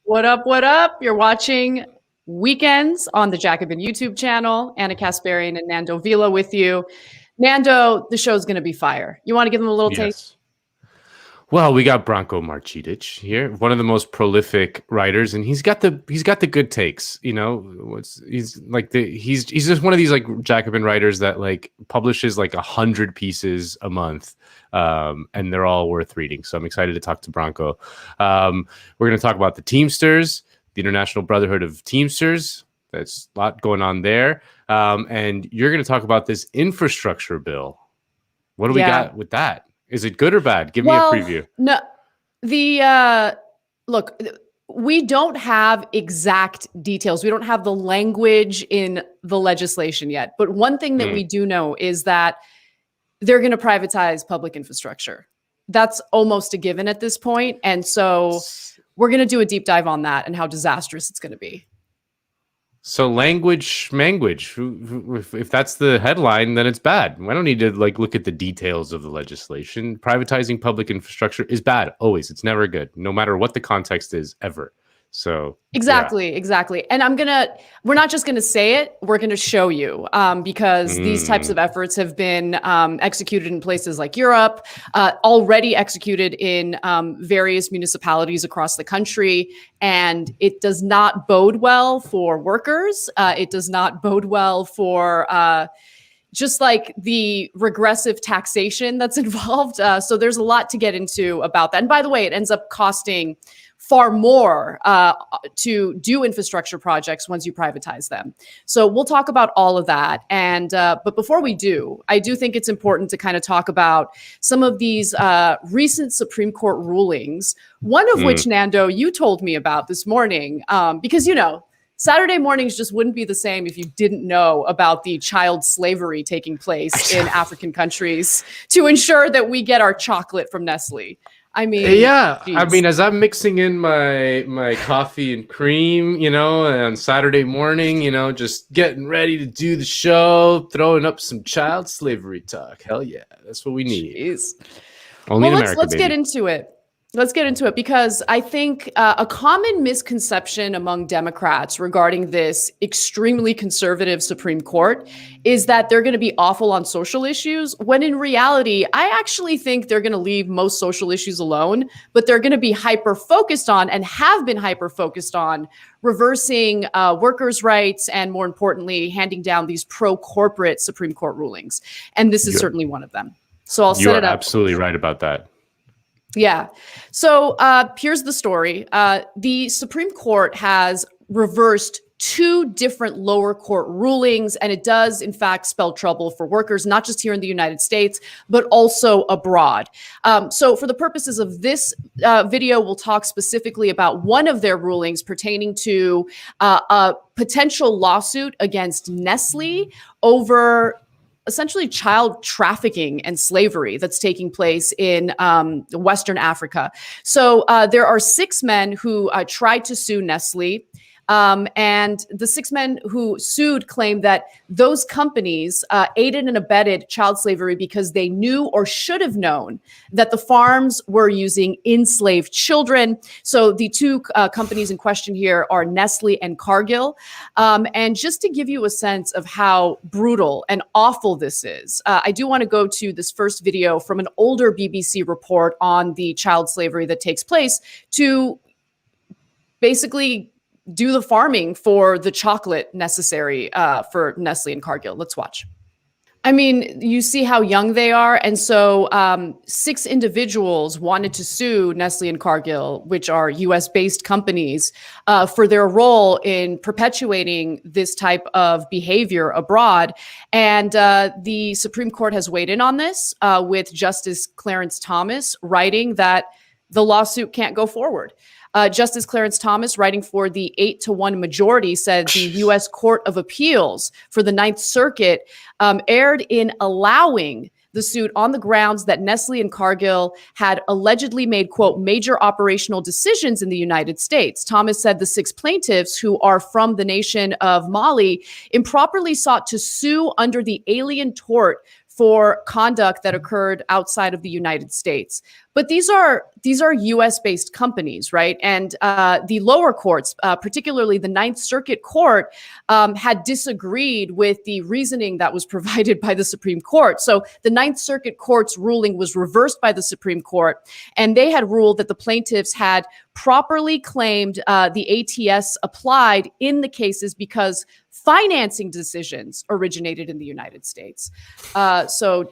What up, what up? You're watching Weekends on the Jacobin YouTube channel. Anna Kasparian and Nando Vila with you. Nando, the show's going to be fire. You want to give them a little taste? Well, we got Branko Marcetic here, one of the most prolific writers, and he's got the good takes. You know, he's just one of these like Jacobin writers that like publishes like 100 pieces a month, and they're all worth reading. So I'm excited to talk to Branko. We're going to talk about the Teamsters, the International Brotherhood of Teamsters. That's a lot going on there, and you're going to talk about this infrastructure bill. What do we got with that? Is it good or bad? Give me a preview. No, look, we don't have exact details. We don't have the language in the legislation yet. But one thing that we do know is that they're going to privatize public infrastructure. That's almost a given at this point. And so we're going to do a deep dive on that and how disastrous it's going to be. So language. If that's the headline, then it's bad. I don't need to like look at the details of the legislation. Privatizing public infrastructure is bad. Always. It's never good, no matter what the context is ever. So exactly. And we're not just going to say it, we're going to show you, because these types of efforts have been executed in places like Europe, already executed in various municipalities across the country. And it does not bode well for workers. It does not bode well for just like the regressive taxation that's involved. So there's a lot to get into about that. And by the way, it ends up costing far more to do infrastructure projects once you privatize them. So we'll talk about all of that. And but before we do, I do think it's important to kind of talk about some of these recent Supreme Court rulings, one of which, Nando, you told me about this morning, because, you know, Saturday mornings just wouldn't be the same if you didn't know about the child slavery taking place in African countries to ensure that we get our chocolate from Nestle. I mean, yeah, geez. I mean, as I'm mixing in my coffee and cream, you know, on Saturday morning, you know, just getting ready to do the show, throwing up some child slavery talk. Hell yeah, that's what we need. Jeez. Only in America, let's get into it. Let's get into it, because I think a common misconception among Democrats regarding this extremely conservative Supreme Court is that they're going to be awful on social issues, when in reality, I actually think they're going to leave most social issues alone, but they're going to be hyper-focused on, and have been hyper-focused on, reversing workers' rights and, more importantly, handing down these pro-corporate Supreme Court rulings. And this is certainly one of them. So I'll set it up. You are absolutely right about that. Yeah. So here's the story. The Supreme Court has reversed 2 different lower court rulings, and it does, in fact, spell trouble for workers, not just here in the United States, but also abroad. So for the purposes of this video, we'll talk specifically about one of their rulings pertaining to a potential lawsuit against Nestle over essentially child trafficking and slavery that's taking place in Western Africa. So there are 6 men who tried to sue Nestle. And the 6 men who sued claimed that those companies aided and abetted child slavery because they knew or should have known that the farms were using enslaved children. So the 2 companies in question here are Nestle and Cargill. And just to give you a sense of how brutal and awful this is, I do want to go to this first video from an older BBC report on the child slavery that takes place to basically do the farming for the chocolate necessary for Nestle and Cargill. Let's watch. I mean, you see how young they are. And so 6 individuals wanted to sue Nestle and Cargill, which are US-based companies, for their role in perpetuating this type of behavior abroad. And the Supreme Court has weighed in on this with Justice Clarence Thomas writing that the lawsuit can't go forward. Justice Clarence Thomas, writing for the 8-1 majority, said the U.S. Court of Appeals for the Ninth Circuit erred in allowing the suit on the grounds that Nestle and Cargill had allegedly made, quote, major operational decisions in the United States. Thomas said the 6 plaintiffs, who are from the nation of Mali, improperly sought to sue under the alien tort for conduct that occurred outside of the United States. But these are these are U.S. based companies, right? And the lower courts, particularly the Ninth Circuit Court, had disagreed with the reasoning that was provided by the Supreme Court. So the Ninth Circuit Court's ruling was reversed by the Supreme Court, and they had ruled that the plaintiffs had properly claimed the ATS applied in the cases because financing decisions originated in the United States. So,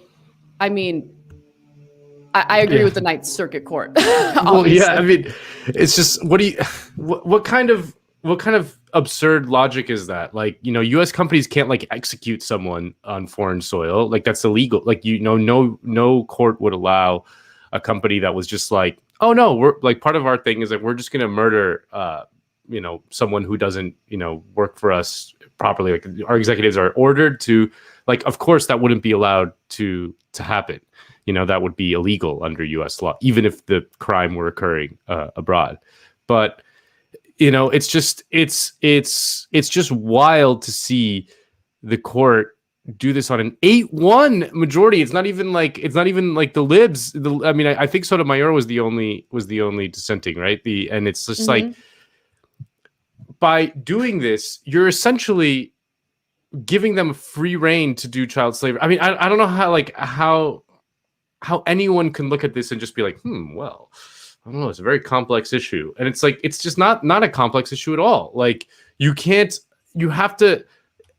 I mean, I agree with the Ninth Circuit Court. Well, yeah, I mean, it's just what kind of absurd logic is that? Like, you know, U.S. companies can't like execute someone on foreign soil. Like, that's illegal. Like, you know, no court would allow a company that was just like, oh no, we're like, part of our thing is that we're just gonna murder you know, someone who doesn't, you know, work for us properly. Like, our executives are ordered to, like, of course that wouldn't be allowed to happen. You know, that would be illegal under U.S. law, even if the crime were occurring abroad. But, you know, it's just wild to see the court do this on an 8-1 majority. It's not even like the libs. I mean, I think Sotomayor was the only dissenting, right? And it's just like, by doing this, you're essentially giving them free reign to do child slavery. I mean, I don't know how anyone can look at this and just be like, well, I don't know, it's a very complex issue. And it's like, it's just not a complex issue at all. Like, you have to,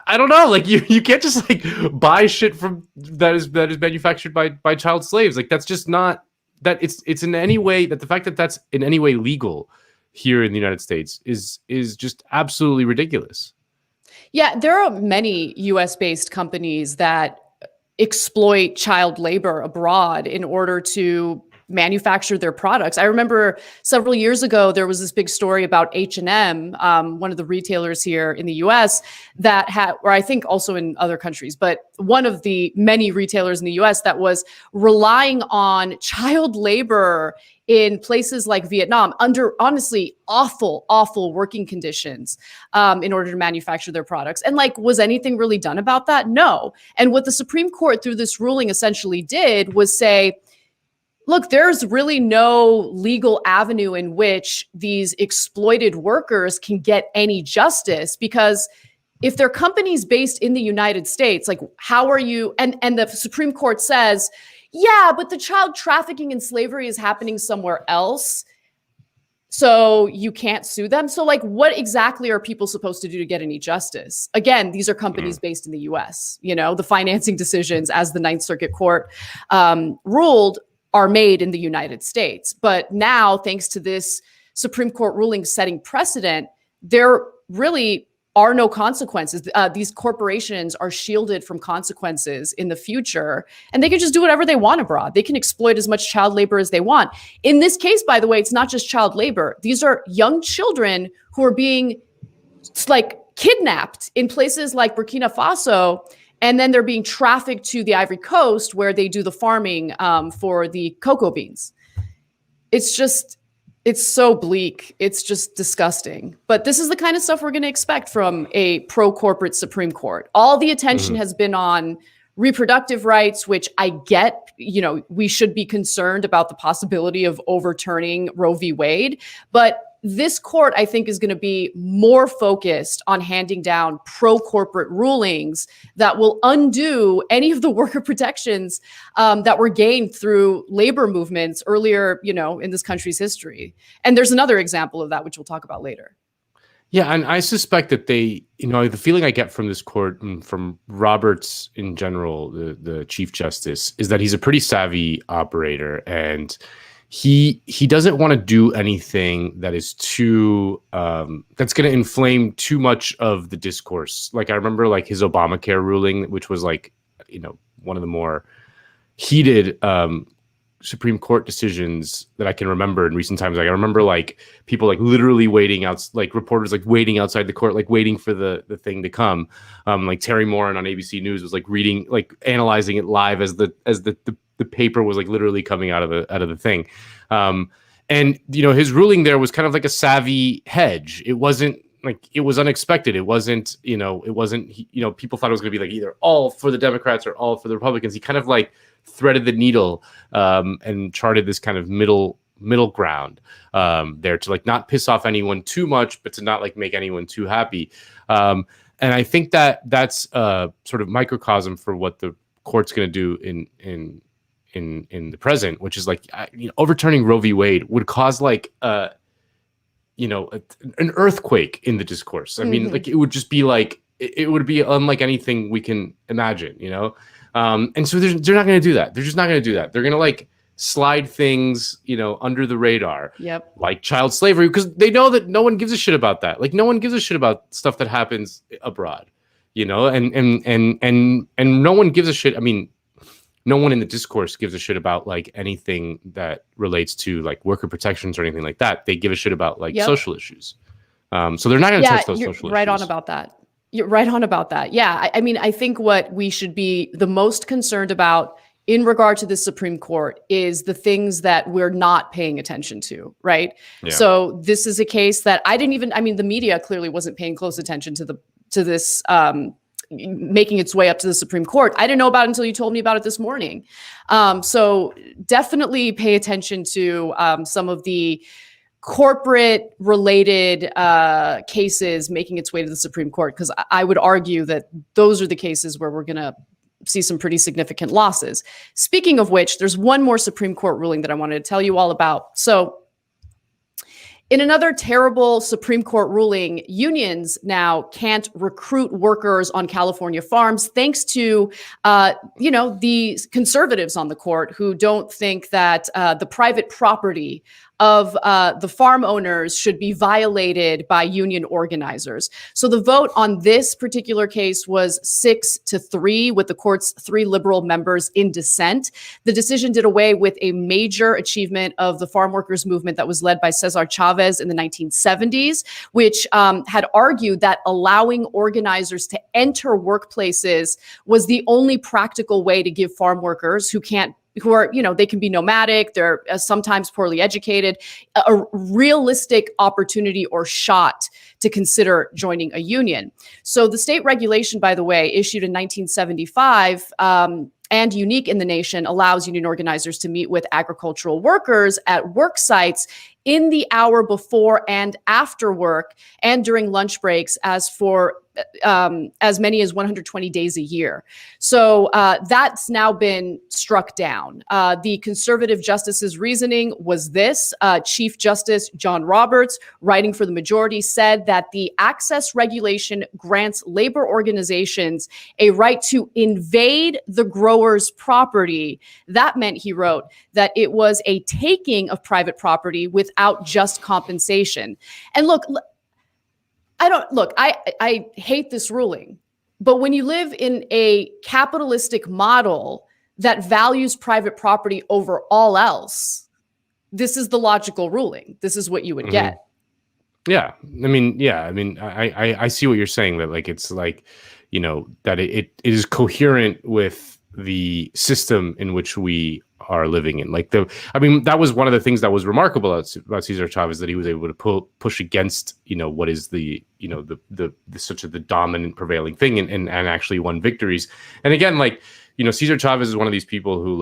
I don't know, like you can't just like buy shit from that is manufactured by child slaves. Like, that's just not, that it's in any way, that the fact that that's in any way legal here in the United States is just absolutely ridiculous. Yeah, there are many US based companies that exploit child labor abroad in order to manufacture their products. I remember several years ago, there was this big story about H&M, one of the retailers here in the US that had, or I think also in other countries, but one of the many retailers in the US that was relying on child labor in places like Vietnam under honestly awful working conditions in order to manufacture their products. And like, was anything really done about that? No. And what the Supreme Court through this ruling essentially did was say, look, there's really no legal avenue in which these exploited workers can get any justice, because if they're companies based in the United States, like, how are you? And the Supreme Court says, yeah, but the child trafficking and slavery is happening somewhere else, so you can't sue them. So like, what exactly are people supposed to do to get any justice? Again, these are companies based in the US. You know, the financing decisions, as the Ninth Circuit Court ruled, are made in the United States. But now, thanks to this Supreme Court ruling setting precedent, there really are no consequences. These corporations are shielded from consequences in the future, and they can just do whatever they want abroad. They can exploit as much child labor as they want. In this case, by the way, it's not just child labor. These are young children who are being like kidnapped in places like Burkina Faso, and then they're being trafficked to the Ivory Coast where they do the farming for the cocoa beans. It's so bleak. It's just disgusting. But this is the kind of stuff we're going to expect from a pro-corporate Supreme Court. All the attention has been on reproductive rights, which I get, you know, we should be concerned about the possibility of overturning Roe v. Wade. But this court, I think, is going to be more focused on handing down pro-corporate rulings that will undo any of the worker protections that were gained through labor movements earlier, you know, in this country's history. And there's another example of that, which we'll talk about later. Yeah, and I suspect that they, you know, the feeling I get from this court and from Roberts in general, the Chief Justice, is that he's a pretty savvy operator, and he doesn't want to do anything that is too that's going to inflame too much of the discourse. Like, I remember like his Obamacare ruling, which was like, you know, one of the more heated Supreme Court decisions that I can remember in recent times. Like, I remember like people like literally waiting out, like reporters like waiting outside the court, like waiting for the thing to come. Like Terry Moran on ABC News was like reading, like analyzing it live as the paper was like literally coming out of the thing. And, you know, his ruling there was kind of like a savvy hedge. It wasn't like, it was unexpected. It wasn't, you know, people thought it was going to be like either all for the Democrats or all for the Republicans. He kind of like threaded the needle and charted this kind of middle middle ground there to like not piss off anyone too much, but to not like make anyone too happy. And I think that that's sort of microcosm for what the court's going to do in the present, which is like overturning Roe v. Wade would cause like an earthquake in the discourse. I mean, like it would just be like it would be unlike anything we can imagine, and so they're not going to do that. They're just not going to do that. They're going to like slide things, under the radar, like child slavery, because they know that no one gives a shit about that. Like no one gives a shit about stuff that happens abroad, and no one gives a shit. I mean, no one in the discourse gives a shit about like anything that relates to like worker protections or anything like that. They give a shit about like social issues. So they're not going to touch those social issues. Right on about that. You're right on about that. Yeah. I mean, I think what we should be the most concerned about in regard to the Supreme Court is the things that we're not paying attention to, right? Yeah. So this is a case that the media clearly wasn't paying close attention to this making its way up to the Supreme Court. I didn't know about it until you told me about it this morning. So definitely pay attention to some of the corporate related cases making its way to the Supreme Court, because I would argue that those are the cases where we're going to see some pretty significant losses. Speaking of which, there's one more Supreme Court ruling that I wanted to tell you all about. So in another terrible Supreme Court ruling, unions now can't recruit workers on California farms thanks to, the conservatives on the court who don't think that the private property of the farm owners should be violated by union organizers. So the vote on this particular case was 6-3, with the court's 3 liberal members in dissent. The decision did away with a major achievement of the farm workers movement that was led by Cesar Chavez in the 1970s, which had argued that allowing organizers to enter workplaces was the only practical way to give farm workers who are, they can be nomadic, they're sometimes poorly educated, a realistic opportunity or shot to consider joining a union. So the state regulation, by the way, issued in 1975, and unique in the nation, allows union organizers to meet with agricultural workers at work sites in the hour before and after work and during lunch breaks as many as 120 days a year. So that's now been struck down. The conservative justice's reasoning was this. Chief Justice John Roberts, writing for the majority, said that the access regulation grants labor organizations a right to invade the grower's property. That meant, he wrote, that it was a taking of private property without just compensation. And I hate this ruling, but when you live in a capitalistic model that values private property over all else, this is the logical ruling. This is what you would get. Yeah. I see what you're saying, that like, it's like, that it is coherent with the system in which we are living in. That was one of the things that was remarkable about Cesar Chavez, that he was able to push against, what is the such a the dominant prevailing thing, and actually won victories. And again, Cesar Chavez is one of these people who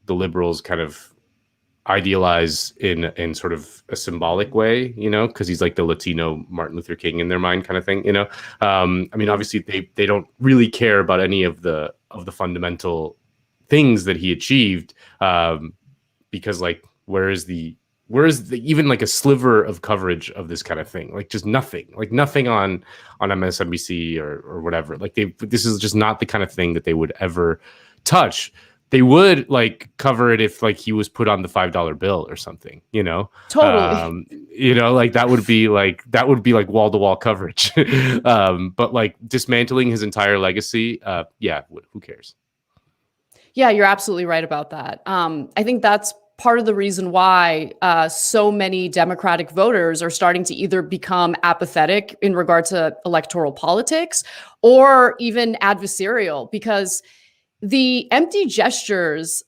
the liberals kind of idealize in sort of a symbolic way, because he's like the Latino Martin Luther King in their mind kind of thing, obviously they don't really care about any of the fundamental things that he achieved, because where is the even a sliver of coverage of this kind of thing? Just nothing on MSNBC or whatever. This is just not the kind of thing that they would ever touch. They would cover it if he was put on the $5 bill or something, Totally. That would be wall to wall coverage. But dismantling his entire legacy, who cares? Yeah, you're absolutely right about that. I think that's part of the reason why so many Democratic voters are starting to either become apathetic in regard to electoral politics or even adversarial, because the empty gestures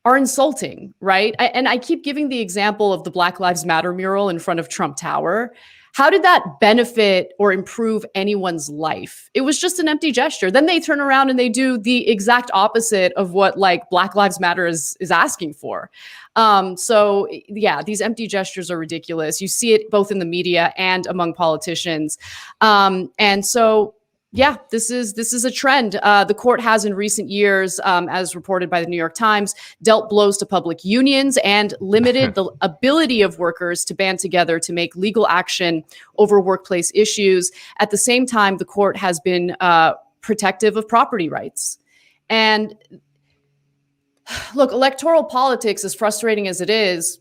are insulting, right? And I keep giving the example of the Black Lives Matter mural in front of Trump Tower. How did that benefit or improve anyone's life? It was just an empty gesture. Then they turn around and they do the exact opposite of what like Black Lives Matter is asking for. So yeah, these empty gestures are ridiculous. You see it both in the media and among politicians. And so yeah, this is a trend. The court has in recent years, as reported by the New York Times, dealt blows to public unions and limited the ability of workers to band together to make legal action over workplace issues. At the same time, the court has been protective of property rights. And look, electoral politics, as frustrating as it is,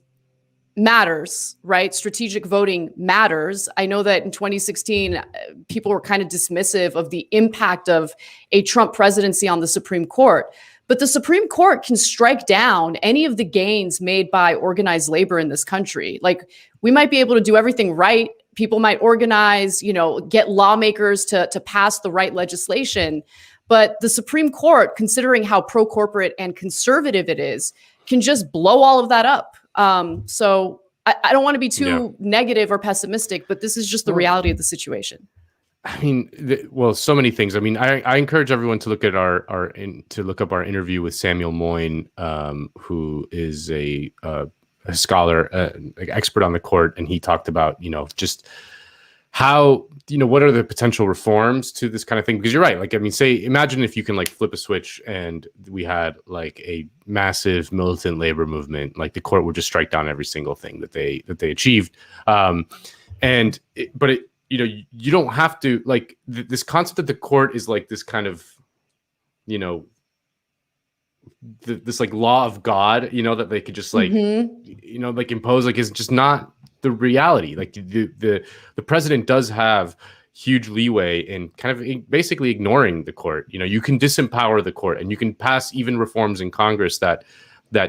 matters, right? Strategic voting matters. I know that in 2016, people were kind of dismissive of the impact of a Trump presidency on the Supreme Court. But the Supreme Court can strike down any of the gains made by organized labor in this country. Like, we might be able to do everything right. People might organize, get lawmakers to pass the right legislation. But the Supreme Court, considering how pro-corporate and conservative it is, can just blow all of that up. So I don't want to be too negative or pessimistic, but this is just the reality of the situation. I mean, so many things. I mean, I encourage everyone to look at to look up our interview with Samuel Moyn, who is a scholar, expert on the court, and he talked about just how what are the potential reforms to this kind of thing? Because you're right. Like, I mean, imagine if you can like flip a switch and we had like a massive militant labor movement, like the court would just strike down every single thing that they achieved. You don't have to like this concept that the court is like this kind of, this like law of God, that they could just like, like impose, like, is just not the reality. Like the president does have huge leeway in kind of basically ignoring the court. You can disempower the court, and you can pass even reforms in Congress that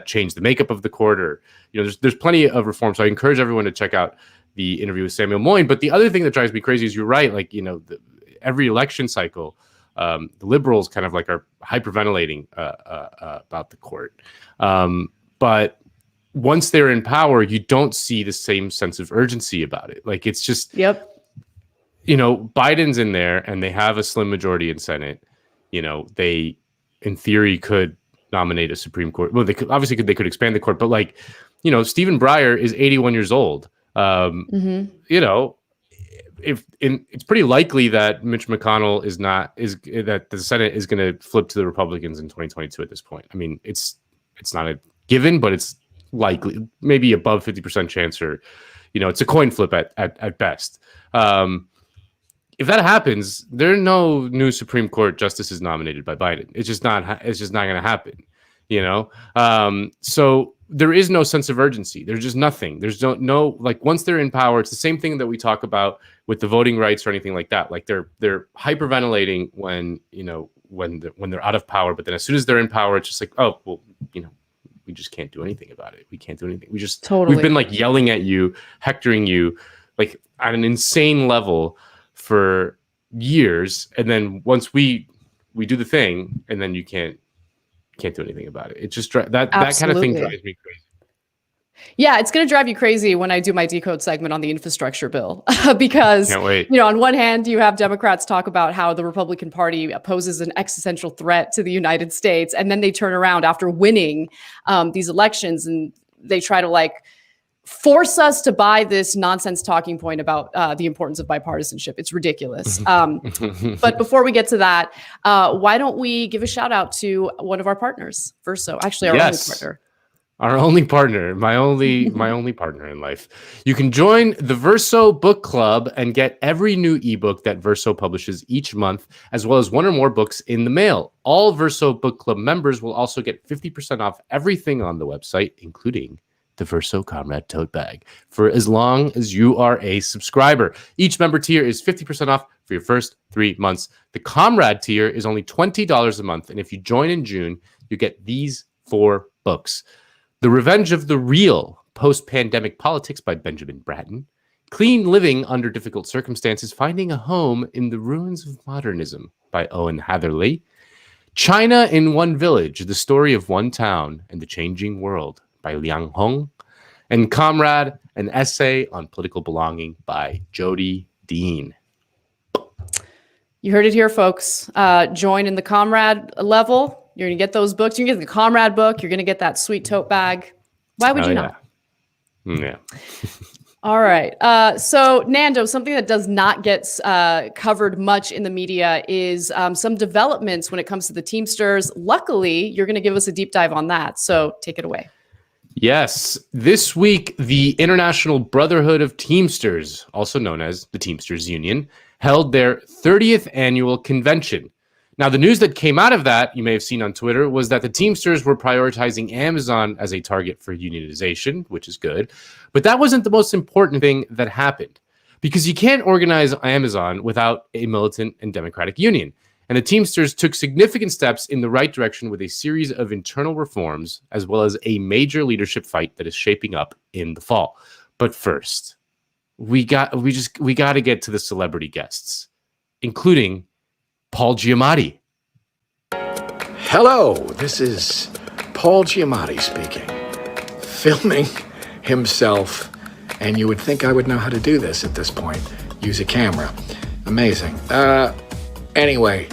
change the makeup of the court, or there's plenty of reforms. So I encourage everyone to check out the interview with Samuel Moyn. But the other thing that drives me crazy is, you're right, like every election cycle, the liberals kind of like are hyperventilating about the court, but once they're in power, you don't see the same sense of urgency about it. Like, it's just, Biden's in there and they have a slim majority in Senate. They, in theory, could nominate a Supreme Court. Well, they could expand the court, but like, Stephen Breyer is 81 years old. It's pretty likely that Mitch McConnell that the Senate is going to flip to the Republicans in 2022 at this point. I mean, it's not a given, but it's likely, maybe above 50% chance, or it's a coin flip at best. If that happens, there are no new Supreme Court justices nominated by Biden. It's just not going to happen. So there is no sense of urgency. There's just nothing. There's no like, once they're in power, it's the same thing that we talk about with the voting rights or anything like that. Like, they're hyperventilating when they're out of power, but then as soon as they're in power, it's just like, oh well, we just can't do anything about it. We can't do anything. We've been like yelling at you, hectoring you, like at an insane level for years, and then once we do the thing, and then you can't do anything about it. It just that kind of thing drives me crazy. Yeah, it's going to drive you crazy when I do my Decode segment on the infrastructure bill, because, can't wait. On one hand, you have Democrats talk about how the Republican Party poses an existential threat to the United States. And then they turn around after winning these elections and they try to like force us to buy this nonsense talking point about the importance of bipartisanship. It's ridiculous. But before we get to that, why don't we give a shout out to one of our partners, Verso, actually our only partner. Our only partner, my only partner in life. You can join the Verso Book Club and get every new ebook that Verso publishes each month, as well as one or more books in the mail. All Verso Book Club members will also get 50% off everything on the website, including the Verso Comrade tote bag, for as long as you are a subscriber. Each member tier is 50% off for your first 3 months. The Comrade tier is only $20 a month, and if you join in June, you get these 4 books. The Revenge of the Real, Post-Pandemic Politics by Benjamin Bratton. Clean Living Under Difficult Circumstances, Finding a Home in the Ruins of Modernism by Owen Hatherley. China in One Village, The Story of One Town and the Changing World by Liang Hong. And Comrade an essay on political belonging by Jody Dean. You heard it here, folks. Join in the comrade level. You're going to get those books. You're going to get the comrade book. You're going to get that sweet tote bag. Why would you not? Yeah. All right. So, Nando, something that does not get covered much in the media is some developments when it comes to the Teamsters. Luckily, you're going to give us a deep dive on that. So take it away. Yes. This week, the International Brotherhood of Teamsters, also known as the Teamsters Union, held their 30th annual convention. Now, the news that came out of that, you may have seen on Twitter, was that the Teamsters were prioritizing Amazon as a target for unionization, which is good. But that wasn't the most important thing that happened, because you can't organize Amazon without a militant and democratic union. And the Teamsters took significant steps in the right direction with a series of internal reforms, as well as a major leadership fight that is shaping up in the fall. But first, we got to get to the celebrity guests, including Paul Giamatti. Hello, this is Paul Giamatti speaking, filming himself, and you would think I would know how to do this at this point. Use a camera. Amazing. Anyway,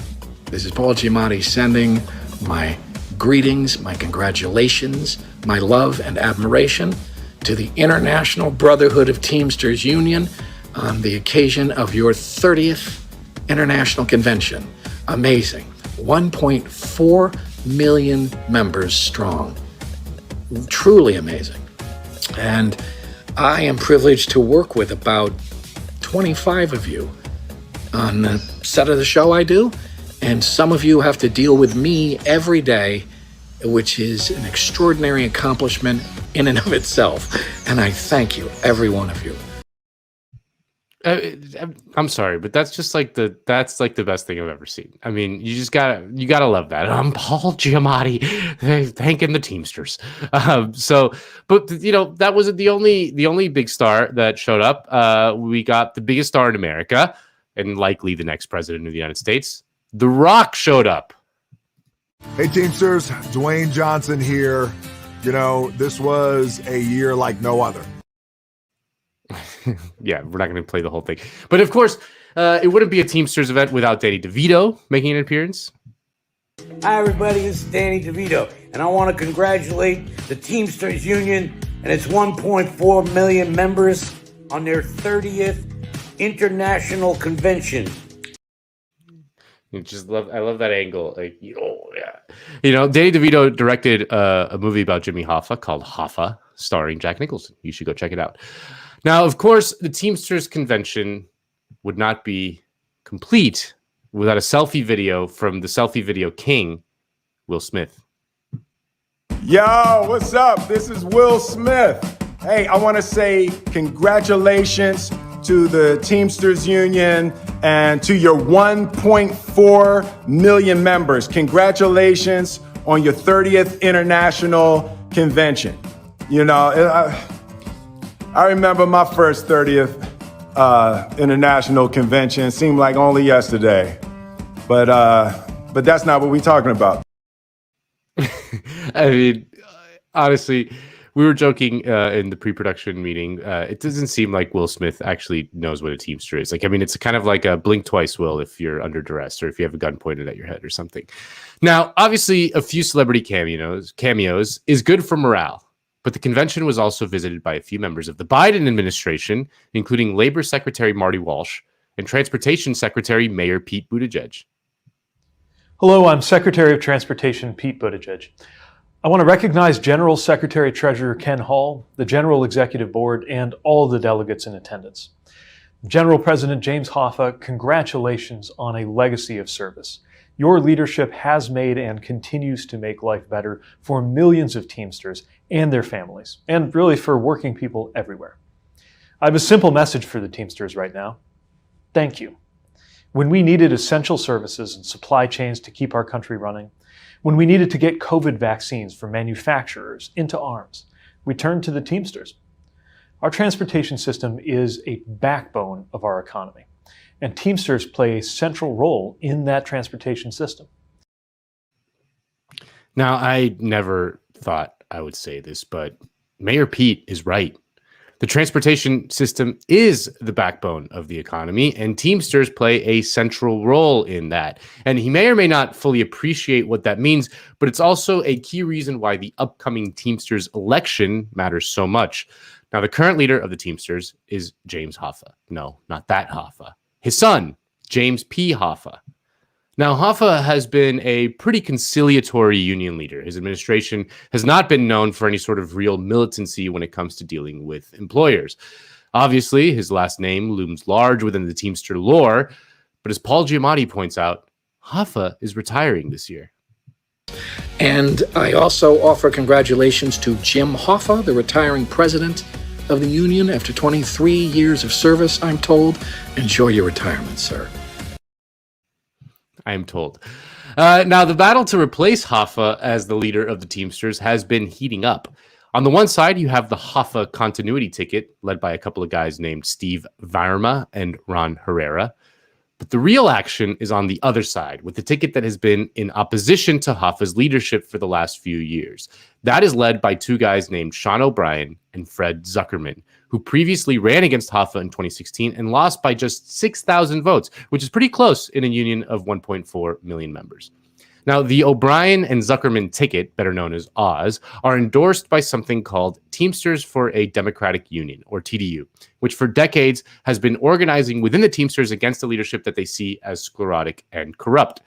this is Paul Giamatti sending my greetings, my congratulations, my love and admiration to the International Brotherhood of Teamsters Union on the occasion of your 30th International Convention. Amazing. 1.4 million members strong. Truly amazing. And I am privileged to work with about 25 of you on the set of the show I do. And some of you have to deal with me every day, which is an extraordinary accomplishment in and of itself. And I thank you, every one of you. I'm sorry, but that's the best thing I've ever seen. I mean, you gotta love that. I'm Paul Giamatti thanking the Teamsters. But that wasn't the only big star that showed up. We got the biggest star in America and likely the next president of the United States. The Rock showed up. Hey Teamsters, Dwayne Johnson here. This was a year like no other. Yeah, we're not going to play the whole thing. But of course, it wouldn't be a Teamsters event without Danny DeVito making an appearance. Hi, everybody. This is Danny DeVito, and I want to congratulate the Teamsters Union and its 1.4 million members on their 30th International Convention. I love that angle. Danny DeVito directed a movie about Jimmy Hoffa called Hoffa, starring Jack Nicholson. You should go check it out. Now, of course, the Teamsters convention would not be complete without a selfie video from the selfie video king, Will Smith. Yo, what's up? This is Will Smith. Hey, I want to say congratulations to the Teamsters Union and to your 1.4 million members. Congratulations on your 30th International Convention. I remember my first 30th International Convention. It seemed like only yesterday. But that's not what we're talking about. I mean, honestly, we were joking in the pre-production meeting. It doesn't seem like Will Smith actually knows what a Teamster is. It's kind of like a blink twice, Will, if you're under duress or if you have a gun pointed at your head or something. Now, obviously, a few celebrity cameos is good for morale. But the convention was also visited by a few members of the Biden administration, including Labor Secretary Marty Walsh and Transportation Secretary Mayor Pete Buttigieg. Hello, I'm Secretary of Transportation Pete Buttigieg. I want to recognize General Secretary Treasurer Ken Hall, the General Executive Board, and all of the delegates in attendance. General President James Hoffa, congratulations on a legacy of service. Your leadership has made and continues to make life better for millions of Teamsters and their families, and really for working people everywhere. I have a simple message for the Teamsters right now. Thank you. When we needed essential services and supply chains to keep our country running, when we needed to get COVID vaccines from manufacturers into arms, we turned to the Teamsters. Our transportation system is a backbone of our economy, and Teamsters play a central role in that transportation system. Now, I never thought I would say this, but Mayor Pete is right. The transportation system is the backbone of the economy, and Teamsters play a central role in that. And he may or may not fully appreciate what that means, but it's also a key reason why the upcoming Teamsters election matters so much. Now, the current leader of the Teamsters is James Hoffa. No, not that Hoffa. His son, James P. Hoffa. Now, Hoffa has been a pretty conciliatory union leader. His administration has not been known for any sort of real militancy when it comes to dealing with employers. Obviously, his last name looms large within the Teamster lore, but as Paul Giamatti points out, Hoffa is retiring this year. And I also offer congratulations to Jim Hoffa, the retiring president of the union after 23 years of service, I'm told. Enjoy your retirement, sir. I am told. Now, the battle to replace Hoffa as the leader of the Teamsters has been heating up. On the one side, you have the Hoffa continuity ticket, led by a couple of guys named Steve Varma and Ron Herrera. But the real action is on the other side, with the ticket that has been in opposition to Hoffa's leadership for the last few years. That is led by two guys named Sean O'Brien and Fred Zuckerman, who previously ran against Hoffa in 2016 and lost by just 6,000 votes, which is pretty close in a union of 1.4 million members. Now, the O'Brien and Zuckerman ticket, better known as Oz, are endorsed by something called Teamsters for a Democratic Union, or TDU, which for decades has been organizing within the Teamsters against the leadership that they see as sclerotic and corrupt.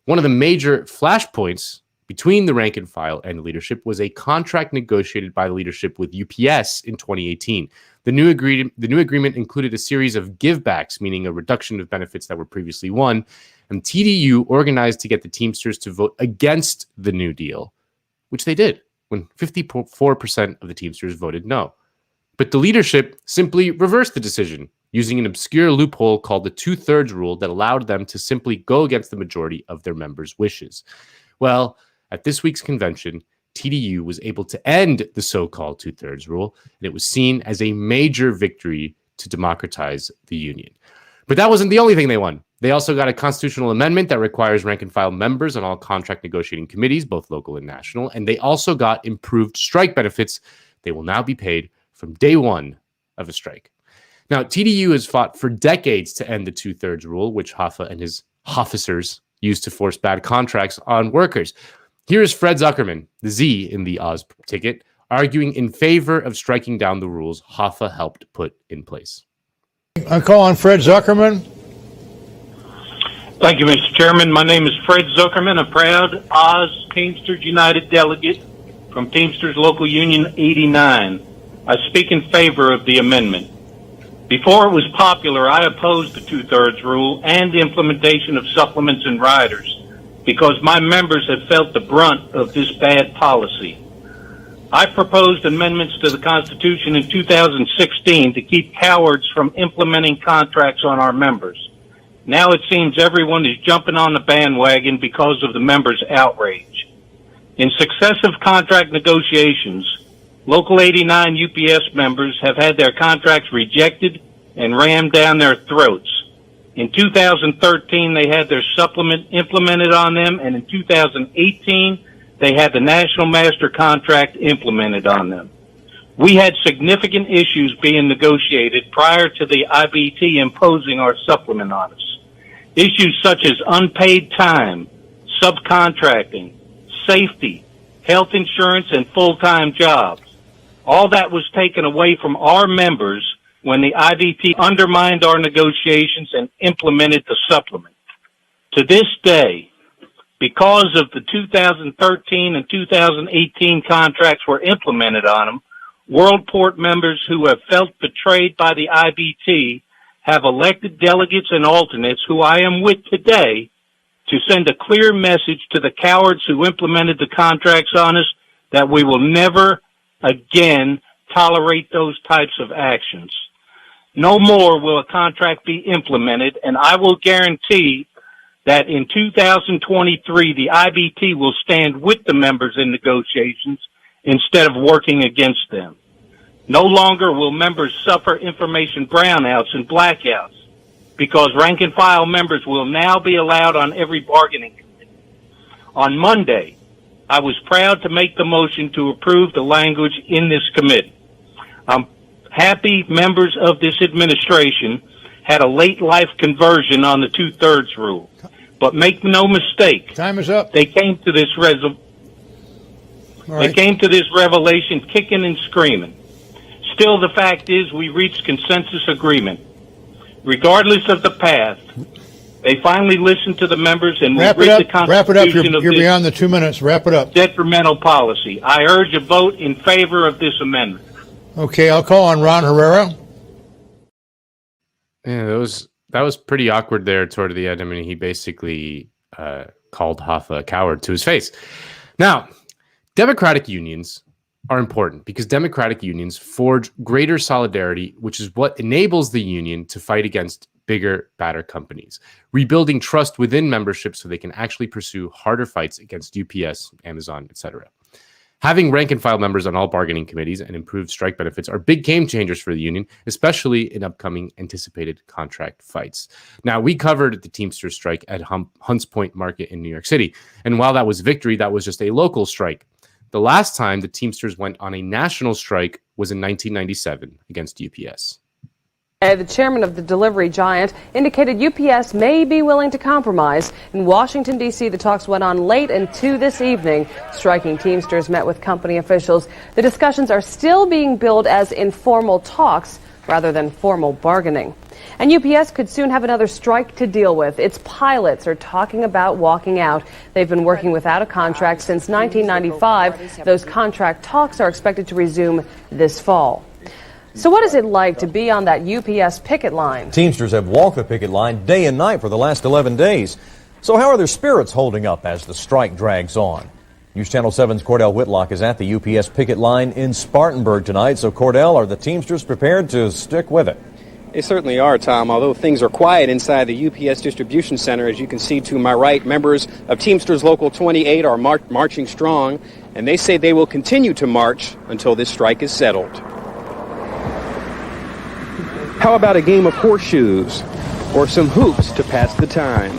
One of the major flashpoints between the rank and file and the leadership was a contract negotiated by the leadership with UPS in 2018. The new agreement included a series of givebacks, meaning a reduction of benefits that were previously won, and TDU organized to get the Teamsters to vote against the New Deal, which they did when 54% of the Teamsters voted no. But the leadership simply reversed the decision, using an obscure loophole called the two-thirds rule that allowed them to simply go against the majority of their members' wishes. Well, at this week's convention, TDU was able to end the so-called two-thirds rule, and it was seen as a major victory to democratize the union. But that wasn't the only thing they won. They also got a constitutional amendment that requires rank-and-file members on all contract negotiating committees, both local and national, and they also got improved strike benefits. They will now be paid from day one of a strike. Now, TDU has fought for decades to end the two-thirds rule, which Hoffa and his officers used to force bad contracts on workers. Here is Fred Zuckerman, the Z in the Oz ticket, arguing in favor of striking down the rules Hoffa helped put in place. I call on Fred Zuckerman. Thank you, Mr. Chairman. My name is Fred Zuckerman, a proud Oz Teamsters United delegate from Teamsters Local Union 89. I speak in favor of the amendment. Before it was popular, I opposed the two-thirds rule and the implementation of supplements and riders because my members have felt the brunt of this bad policy. I proposed amendments to the Constitution in 2016 to keep cowards from implementing contracts on our members. Now it seems everyone is jumping on the bandwagon because of the members' outrage. In successive contract negotiations, Local 89 UPS members have had their contracts rejected and rammed down their throats. In 2013, they had their supplement implemented on them, and in 2018, they had the National Master Contract implemented on them. We had significant issues being negotiated prior to the IBT imposing our supplement on us. Issues such as unpaid time, subcontracting, safety, health insurance, and full-time jobs. All that was taken away from our members when the IBT undermined our negotiations and implemented the supplement. To this day, because of the 2013 and 2018 contracts were implemented on them, WorldPort members who have felt betrayed by the IBT have elected delegates and alternates, who I am with today, to send a clear message to the cowards who implemented the contracts on us that we will never again tolerate those types of actions. No more will a contract be implemented, and I will guarantee that in 2023, the IBT will stand with the members in negotiations instead of working against them. No longer will members suffer information brownouts and blackouts because rank and file members will now be allowed on every bargaining committee. On Monday, I was proud to make the motion to approve the language in this committee. I'm happy members of this administration had a late life conversion on the 2/3 rule. But make no mistake, Time is up. they came to this All They came to this revelation kicking and screaming. Still, the fact is we reached consensus agreement. Regardless of the path, they finally listened to the members and Wrap it rid the up. Wrap it up. Constitution of You're this beyond the 2 minutes. Wrap it up. detrimental policy. I urge a vote in favor of this amendment. Okay, I'll call on Ron Herrera. Yeah, that was pretty awkward there toward the end. I mean, he basically called Hoffa a coward to his face. Now, democratic unions are important because democratic unions forge greater solidarity, which is what enables the union to fight against bigger, badder companies, rebuilding trust within membership so they can actually pursue harder fights against UPS, Amazon, etc. Having rank and file members on all bargaining committees and improved strike benefits are big game changers for the union, especially in upcoming anticipated contract fights. Now, we covered the Teamsters strike at Hunts Point Market in New York City. And while that was victory, that was just a local strike. The last time the Teamsters went on a national strike was in 1997 against UPS. The chairman of the delivery giant indicated UPS may be willing to compromise. In Washington, D.C., the talks went on late into this evening. Striking Teamsters met with company officials. The discussions are still being billed as informal talks rather than formal bargaining. And UPS could soon have another strike to deal with. Its pilots are talking about walking out. They've been working without a contract since 1995. Those contract talks are expected to resume this fall. So what is it like to be on that UPS picket line? Teamsters have walked the picket line day and night for the last 11 days. So how are their spirits holding up as the strike drags on? News Channel 7's Cordell Whitlock is at the UPS picket line in Spartanburg tonight. So Cordell, are the Teamsters prepared to stick with it? They certainly are, Tom, although things are quiet inside the UPS distribution center. As you can see to my right, members of Teamsters Local 28 are marching strong, and they say they will continue to march until this strike is settled. How about a game of horseshoes or some hoops to pass the time?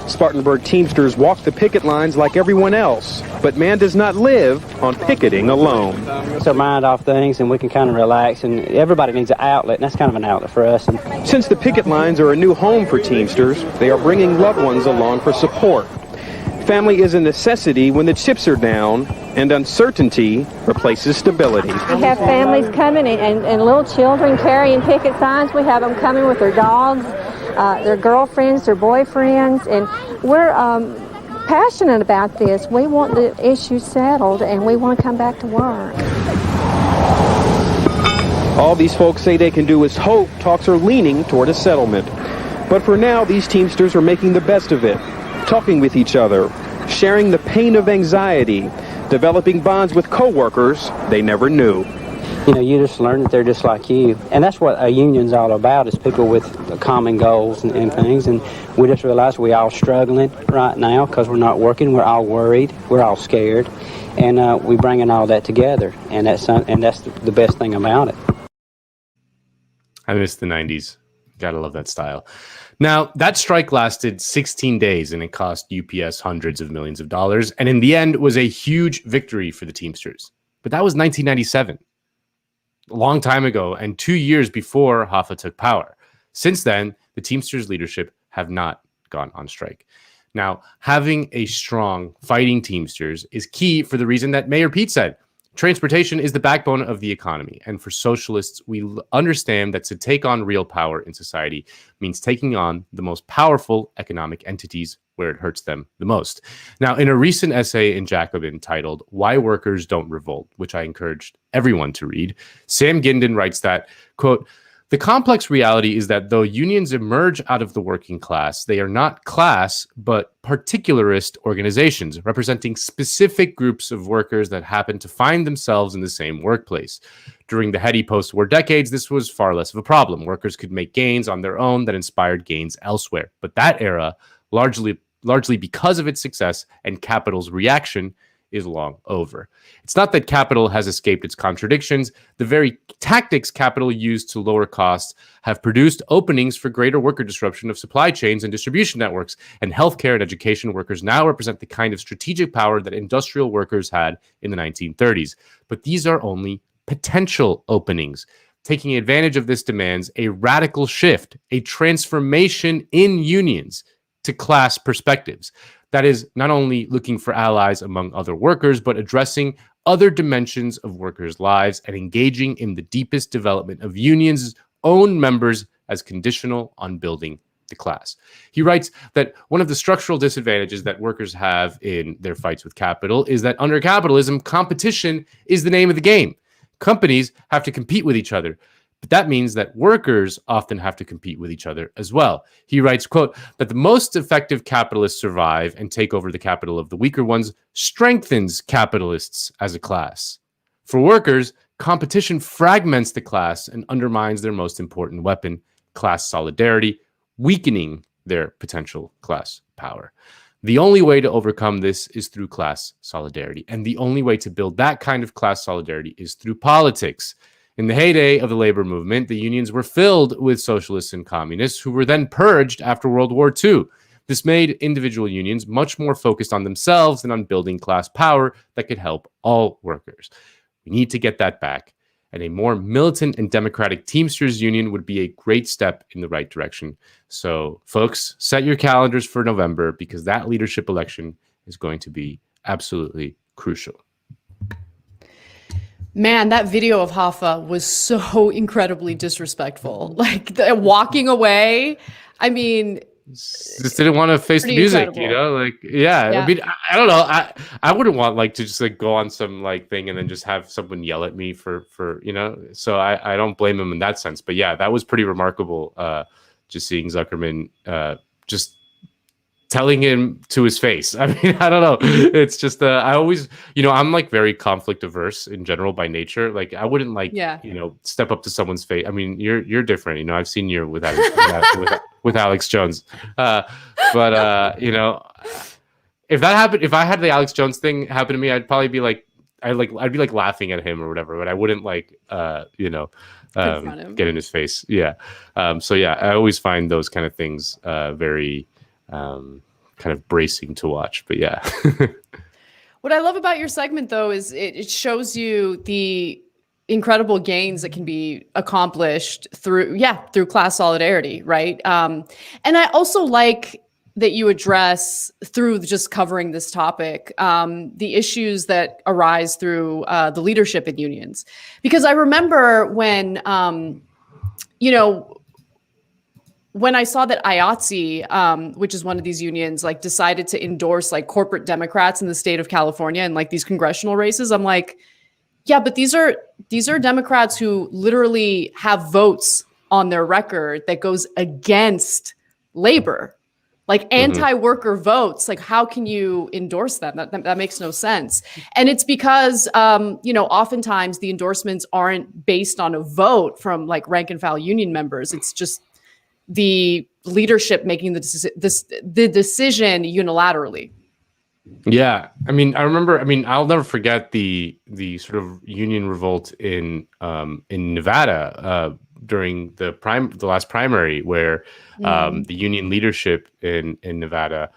Spartanburg Teamsters walk the picket lines like everyone else, but man does not live on picketing alone. It's our mind off things and we can kind of relax, and everybody needs an outlet, and that's kind of an outlet for us. And since the picket lines are a new home for Teamsters, they are bringing loved ones along for support. Family is a necessity when the chips are down, and uncertainty replaces stability. We have families coming and little children carrying picket signs. We have them coming with their dogs, their girlfriends, their boyfriends, and we're passionate about this. We want the issue settled, and we want to come back to work. All these folks say they can do is hope talks are leaning toward a settlement. But for now, these Teamsters are making the best of it, talking with each other, sharing the pain of anxiety, developing bonds with coworkers they never knew. you know, you just learn that they're just like you. And that's what a union's all about, is people with common goals and things. And we just realize we're all struggling right now because we're not working. We're all worried. We're all scared. And we're bringing all that together. And that's the best thing about it. I miss the 90s. Gotta love that style. Now, that strike lasted 16 days and it cost UPS hundreds of millions of dollars. And in the end, was a huge victory for the Teamsters. But that was 1997, a long time ago, and 2 years before Hoffa took power. Since then, the Teamsters leadership have not gone on strike. Now, having a strong fighting Teamsters is key for the reason that Mayor Pete said. Transportation is the backbone of the economy. And for socialists, we understand that to take on real power in society means taking on the most powerful economic entities where it hurts them the most. Now, in a recent essay in Jacobin titled Why Workers Don't Revolt, which I encouraged everyone to read, Sam Gindin writes that, quote, "The complex reality is that though unions emerge out of the working class, they are not class, but particularist organizations representing specific groups of workers that happen to find themselves in the same workplace. During the heady post-war decades, this was far less of a problem. Workers could make gains on their own that inspired gains elsewhere. But that era, largely because of its success and capital's reaction, is long over. It's not that capital has escaped its contradictions. The very tactics capital used to lower costs have produced openings for greater worker disruption of supply chains and distribution networks, and healthcare and education workers now represent the kind of strategic power that industrial workers had in the 1930s. But these are only potential openings. taking advantage of this demands a radical shift, a transformation in unions to class perspectives. That is not only looking for allies among other workers, but addressing other dimensions of workers' lives and engaging in the deepest development of unions' own members as conditional on building the class. He writes that one of the structural disadvantages that workers have in their fights with capital is that under capitalism, competition is the name of the game. Companies have to compete with each other, but that means that workers often have to compete with each other as well. He writes, quote, that the most effective capitalists survive and take over the capital of the weaker ones strengthens capitalists as a class. For workers, competition fragments the class and undermines their most important weapon, class solidarity, weakening their potential class power. The only way to overcome this is through class solidarity. And the only way to build that kind of class solidarity is through politics. In the heyday of the labor movement, the unions were filled with socialists and communists who were then purged after World War II. This made individual unions much more focused on themselves than on building class power that could help all workers. We need to get that back. And a more militant and democratic Teamsters union would be a great step in the right direction. So, folks, set your calendars for November because that leadership election is going to be absolutely crucial. Man, that video of Hoffa was so incredibly disrespectful. Like walking away. I mean, just didn't want to face the music, incredible. you know, like, yeah. I mean, I don't know. I wouldn't want like to just like go on some like thing and then just have someone yell at me for, you know, so I don't blame him in that sense, but yeah, that was pretty remarkable. Just seeing Zuckerman, just telling him to his face. I mean, I don't know. It's just, I always, you know, I'm like very conflict averse in general by nature. Like I wouldn't like, you know, step up to someone's face. I mean, you're different, you know, I've seen you with Alex Jones. But you know, if that happened, if I had the Alex Jones thing happen to me, I'd probably be like, I'd be like laughing at him or whatever, but I wouldn't like, you know, get in his face. Yeah. So yeah, I always find those kind of things very kind of bracing to watch, but yeah. What I love about your segment though is it shows you the incredible gains that can be accomplished through class solidarity, right? And I also like that you address through just covering this topic, the issues that arise through the leadership in unions. Because I remember when, you know, when I saw that IATSE, which is one of these unions, like decided to endorse like corporate Democrats in the state of California and like these congressional races, I'm like, yeah, but these are Democrats who literally have votes on their record that goes against labor, like anti-worker votes. Like, how can you endorse them? That makes no sense. And it's because, you know, oftentimes the endorsements aren't based on a vote from like rank and file union members. It's just the leadership making the decision unilaterally. Yeah, I mean, I'll never forget the sort of union revolt in Nevada during the last primary, where the union leadership in Nevada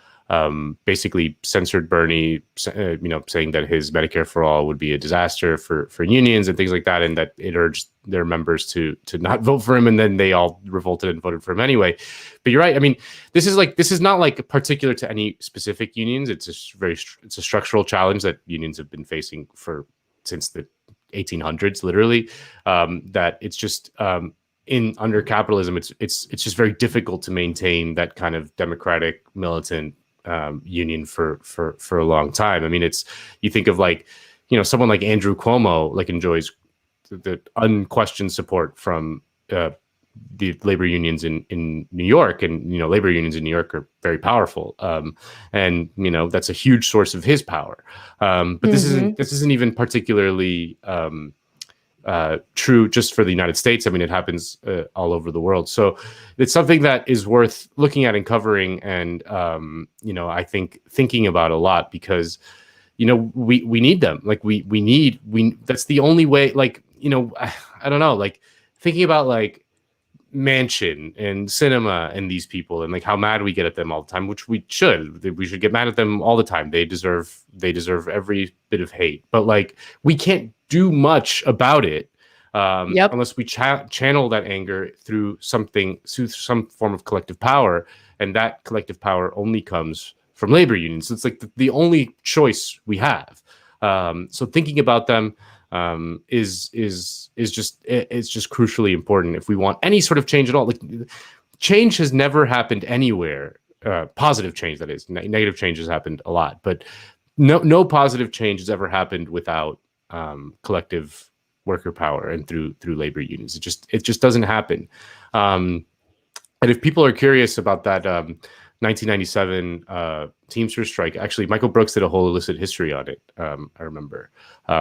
basically censored Bernie, you know, saying that his Medicare for All would be a disaster for unions and things like that, and that it urged their members to not vote for him, and then they all revolted and voted for him anyway. But you're right. I mean, this is not like particular to any specific unions. It's a structural challenge that unions have been facing since the 1800s, literally. That it's just under capitalism, it's just very difficult to maintain that kind of democratic militant union for a long time. I mean, you think of like, you know, someone like Andrew Cuomo like enjoys the unquestioned support from the labor unions in New York, and you know, labor unions in New York are very powerful, and you know, that's a huge source of his power. But this isn't even particularly true just for the United States. I mean, it happens all over the world. So it's something that is worth looking at and covering, and you know, I think thinking about a lot, because you know, we need them. Like we that's the only way. Like, you know, I don't know, like thinking about like Manchin and Cinema and these people, and like how mad we get at them all the time, which we should get mad at them all the time. They deserve every bit of hate, but like we can't do much about it unless we channel that anger through some form of collective power, and that collective power only comes from labor unions. So it's like the only choice we have. So thinking about them is just crucially important if we want any sort of change at all. Like, change has never happened anywhere. Positive change, that is. Negative change has happened a lot, but no positive change has ever happened without collective worker power and through labor unions. It just doesn't happen. And if people are curious about that 1997 Teamsters strike, actually Michael Brooks did a whole illicit history on it. I remember,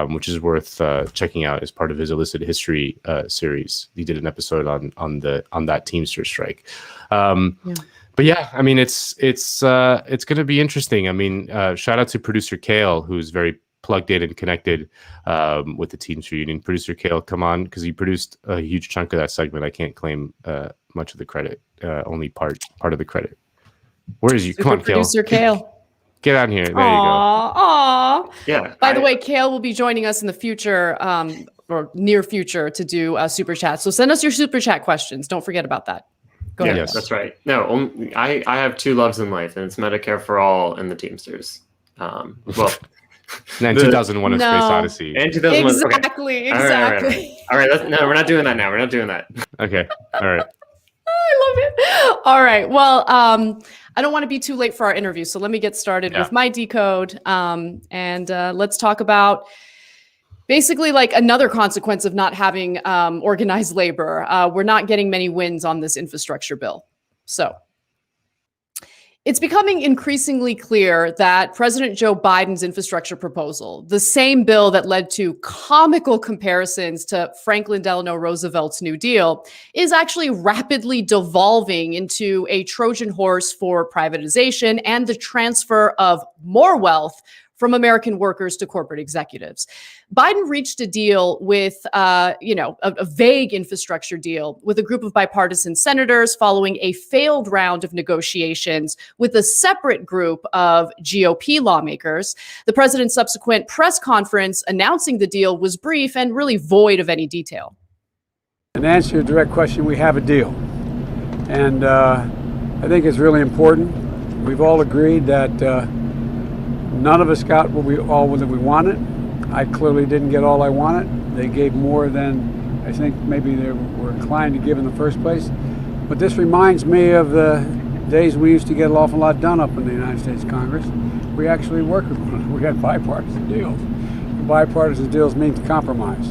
which is worth checking out as part of his illicit history series. He did an episode on that Teamsters strike. But yeah, I mean, it's going to be interesting. I mean, shout out to producer Kale, who's very plugged in and connected with the Teamster Union. Producer Kale, come on, because he produced a huge chunk of that segment. I can't claim much of the credit, only part of the credit. Where is you? Come on, Kale. Producer Kale. Get out here. There you go. Aw. Yeah. By the way, Kale will be joining us in the future, or near future, to do super chat. So send us your super chat questions. Don't forget about that. Go ahead. Yes, that's right. No, I have two loves in life, and it's Medicare for All and the Teamsters. Well, and 2001: A Space Odyssey. And 2001. Exactly. Okay. Exactly. All right. No, we're not doing that now. We're not doing that. Okay. All right. I love it. All right. Well, I don't want to be too late for our interview, so let me get started with my decode, and let's talk about basically like another consequence of not having organized labor. We're not getting many wins on this infrastructure bill. So it's becoming increasingly clear that President Joe Biden's infrastructure proposal, the same bill that led to comical comparisons to Franklin Delano Roosevelt's New Deal, is actually rapidly devolving into a Trojan horse for privatization and the transfer of more wealth from American workers to corporate executives. Biden reached a deal with, a vague infrastructure deal with a group of bipartisan senators following a failed round of negotiations with a separate group of GOP lawmakers. The president's subsequent press conference announcing the deal was brief and really void of any detail. And to answer your direct question, we have a deal. And I think it's really important. We've all agreed that none of us got what we wanted. I clearly didn't get all I wanted. They gave more than I think maybe they were inclined to give in the first place. But this reminds me of the days we used to get an awful lot done up in the United States Congress. We actually worked with one. We had bipartisan deals. Bipartisan deals mean compromise.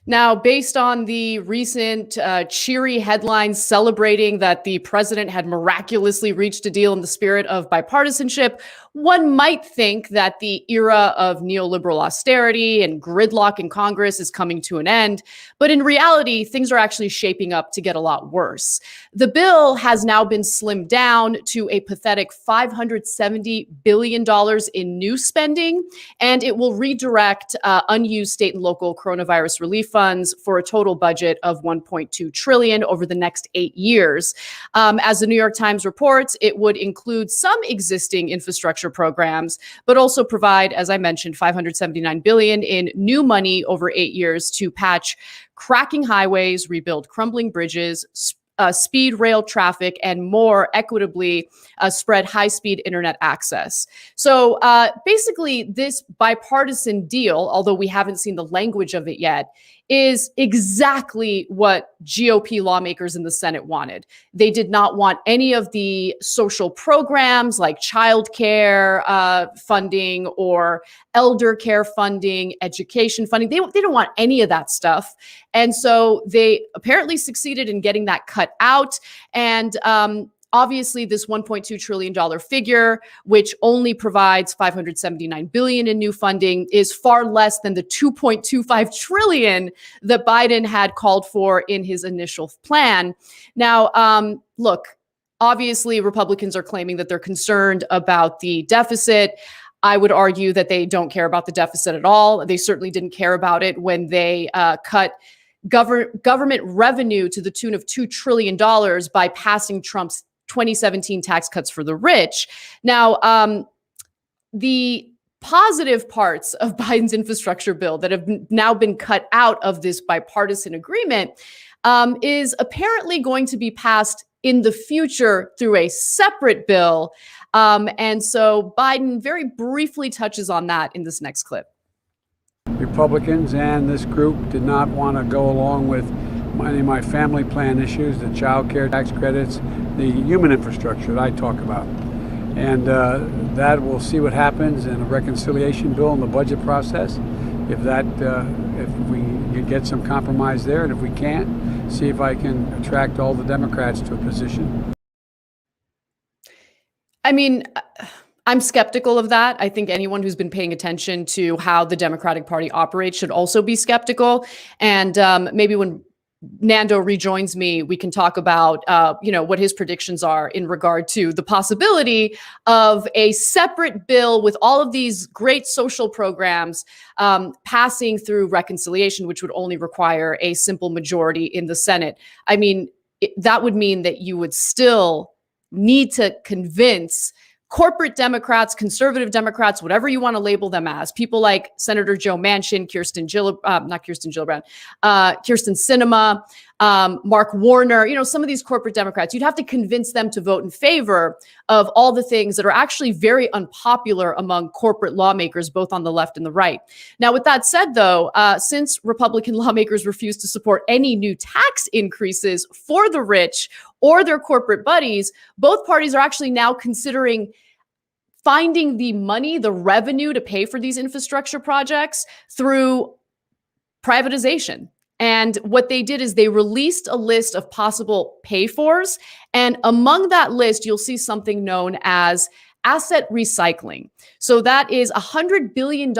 Now, based on the recent cheery headlines celebrating that the president had miraculously reached a deal in the spirit of bipartisanship, one might think that the era of neoliberal austerity and gridlock in Congress is coming to an end. But in reality, things are actually shaping up to get a lot worse. The bill has now been slimmed down to a pathetic $570 billion in new spending, and it will redirect unused state and local coronavirus relief funds for a total budget of $1.2 trillion over the next 8 years. As the New York Times reports, it would include some existing infrastructure programs, but also provide, as I mentioned, $579 billion in new money over 8 years to patch cracking highways, rebuild crumbling bridges, speed rail traffic, and more equitably spread high-speed internet access. So basically, this bipartisan deal, although we haven't seen the language of it yet, is exactly what GOP lawmakers in the Senate wanted. They did not want any of the social programs like childcare funding or elder care funding, education funding. They don't want any of that stuff. And so they apparently succeeded in getting that cut out. And obviously, this $1.2 trillion figure, which only provides $579 billion in new funding, is far less than the $2.25 trillion that Biden had called for in his initial plan. Now, look, obviously, Republicans are claiming that they're concerned about the deficit. I would argue that they don't care about the deficit at all. They certainly didn't care about it when they cut government revenue to the tune of $2 trillion by passing Trump's 2017 tax cuts for the rich. Now, the positive parts of Biden's infrastructure bill that have now been cut out of this bipartisan agreement is apparently going to be passed in the future through a separate bill. And so Biden very briefly touches on that in this next clip. Republicans and this group did not want to go along with any of my family plan issues, the child care tax credits, the human infrastructure that I talk about. And that we'll see what happens in a reconciliation bill in the budget process. If we can get some compromise there, and if we can't, see if I can attract all the Democrats to a position. I mean, I'm skeptical of that. I think anyone who's been paying attention to how the Democratic Party operates should also be skeptical. And maybe when Nando rejoins me, we can talk about, what his predictions are in regard to the possibility of a separate bill with all of these great social programs passing through reconciliation, which would only require a simple majority in the Senate. I mean, that would mean that you would still need to convince corporate Democrats, conservative Democrats, whatever you want to label them as, people like Senator Joe Manchin, Kirsten Sinema, Mark Warner, some of these corporate Democrats, you'd have to convince them to vote in favor of all the things that are actually very unpopular among corporate lawmakers, both on the left and the right. Now, with that said, though, since Republican lawmakers refuse to support any new tax increases for the rich or their corporate buddies, both parties are actually now considering finding the money, the revenue to pay for these infrastructure projects through privatization. And what they did is they released a list of possible pay-fors. And among that list, you'll see something known as asset recycling. So that is $100 billion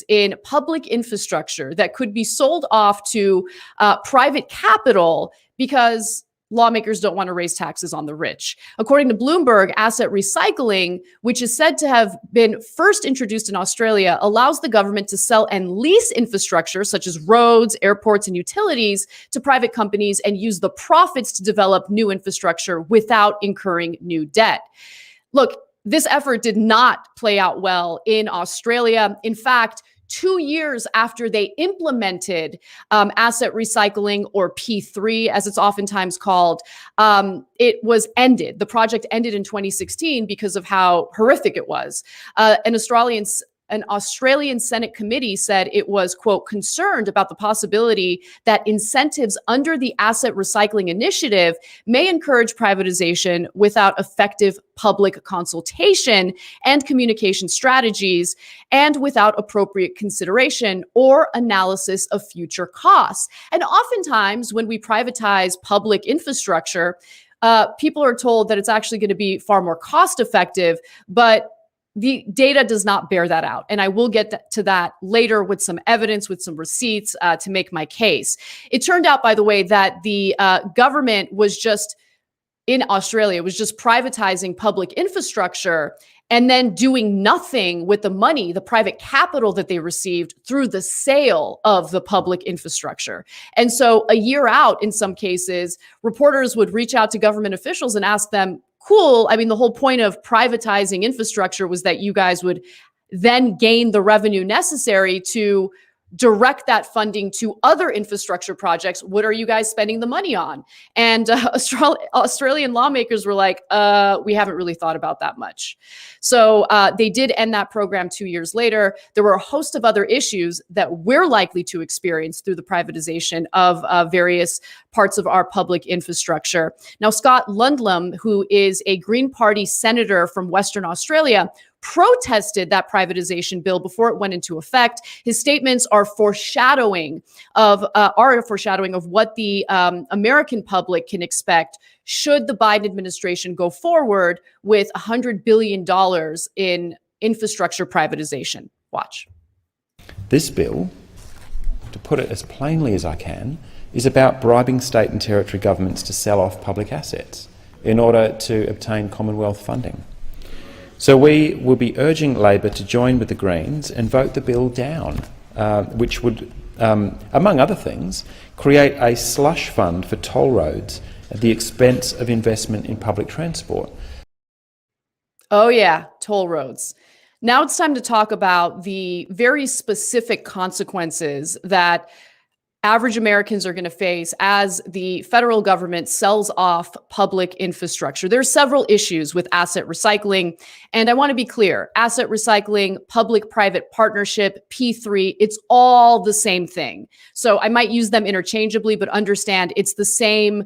in public infrastructure that could be sold off to private capital because lawmakers don't want to raise taxes on the rich. According to Bloomberg, asset recycling, which is said to have been first introduced in Australia, allows the government to sell and lease infrastructure such as roads, airports, and utilities to private companies and use the profits to develop new infrastructure without incurring new debt. Look, this effort did not play out well in Australia. In fact, 2 years after they implemented asset recycling, or P3, as it's oftentimes called, it was ended. The project ended in 2016 because of how horrific it was. An Australian Senate committee said it was, quote, concerned about the possibility that incentives under the asset recycling initiative may encourage privatization without effective public consultation and communication strategies, and without appropriate consideration or analysis of future costs. And oftentimes when we privatize public infrastructure, people are told that it's actually going to be far more cost effective, but the data does not bear that out. And I will get to that later with some evidence, with some receipts to make my case. It turned out, by the way, that the government was just, in Australia, was just privatizing public infrastructure and then doing nothing with the money, the private capital that they received through the sale of the public infrastructure. And so a year out, in some cases, reporters would reach out to government officials and ask them, cool. I mean, the whole point of privatizing infrastructure was that you guys would then gain the revenue necessary to direct that funding to other infrastructure projects. What are you guys spending the money on? And Australian lawmakers were like, we haven't really thought about that much. So they did end that program 2 years later. There were a host of other issues that we're likely to experience through the privatization of various parts of our public infrastructure. Now, Scott Lundlam, who is a Green Party senator from Western Australia, protested that privatization bill before it went into effect. His statements are foreshadowing of what the American public can expect should the Biden administration go forward with $100 billion in infrastructure privatization. Watch. This bill, to put it as plainly as I can, is about bribing state and territory governments to sell off public assets in order to obtain Commonwealth funding. So we will be urging Labor to join with the Greens and vote the bill down, which would, among other things, create a slush fund for toll roads at the expense of investment in public transport. Oh yeah, toll roads. Now it's time to talk about the very specific consequences that average Americans are going to face as the federal government sells off public infrastructure. There's several issues with asset recycling. And I want to be clear, asset recycling, public-private partnership, P3, it's all the same thing. So I might use them interchangeably, but understand it's the same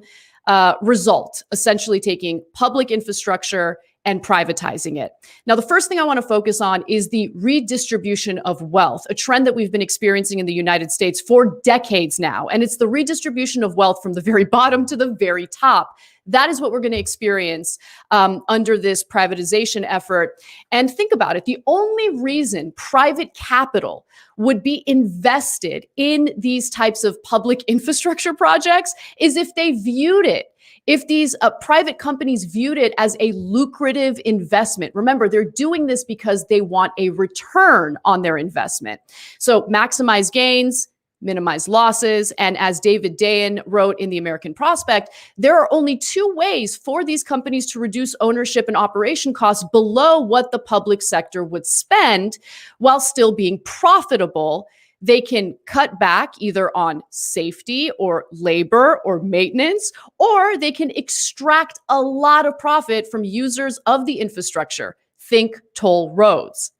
result, essentially taking public infrastructure and privatizing it. Now, the first thing I want to focus on is the redistribution of wealth, a trend that we've been experiencing in the United States for decades now. And it's the redistribution of wealth from the very bottom to the very top. That is what we're going to experience under this privatization effort. And think about it. The only reason private capital would be invested in these types of public infrastructure projects is if they viewed it. If these private companies viewed it as a lucrative investment. Remember, they're doing this because they want a return on their investment. So maximize gains, minimize losses. And as David Dayen wrote in the American Prospect, there are only two ways for these companies to reduce ownership and operation costs below what the public sector would spend while still being profitable. They can cut back either on safety or labor or maintenance, or they can extract a lot of profit from users of the infrastructure. Think toll roads.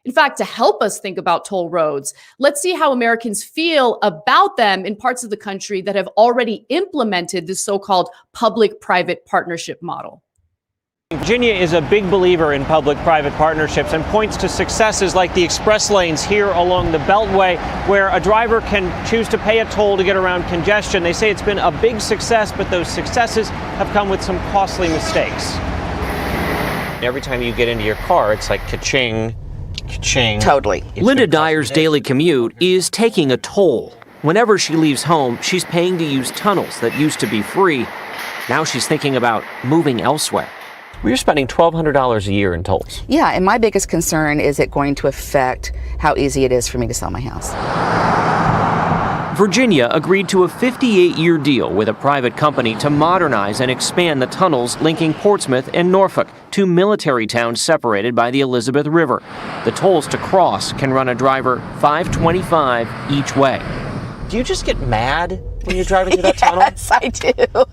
In fact, to help us think about toll roads, let's see how Americans feel about them in parts of the country that have already implemented this so-called public-private partnership model. Virginia is a big believer in public-private partnerships and points to successes like the express lanes here along the Beltway, where a driver can choose to pay a toll to get around congestion. They say it's been a big success, but those successes have come with some costly mistakes. Every time you get into your car, it's like ka-ching, ka-ching. Totally. Linda Dyer's daily commute is taking a toll. Whenever she leaves home, she's paying to use tunnels that used to be free. Now she's thinking about moving elsewhere. We're spending $1,200 a year in tolls. Yeah, and my biggest concern is it going to affect how easy it is for me to sell my house. Virginia agreed to a 58-year deal with a private company to modernize and expand the tunnels linking Portsmouth and Norfolk, two military towns separated by the Elizabeth River. The tolls to cross can run a driver $5.25 each way. Do you just get mad when you're driving through that tunnel? Yes, I do.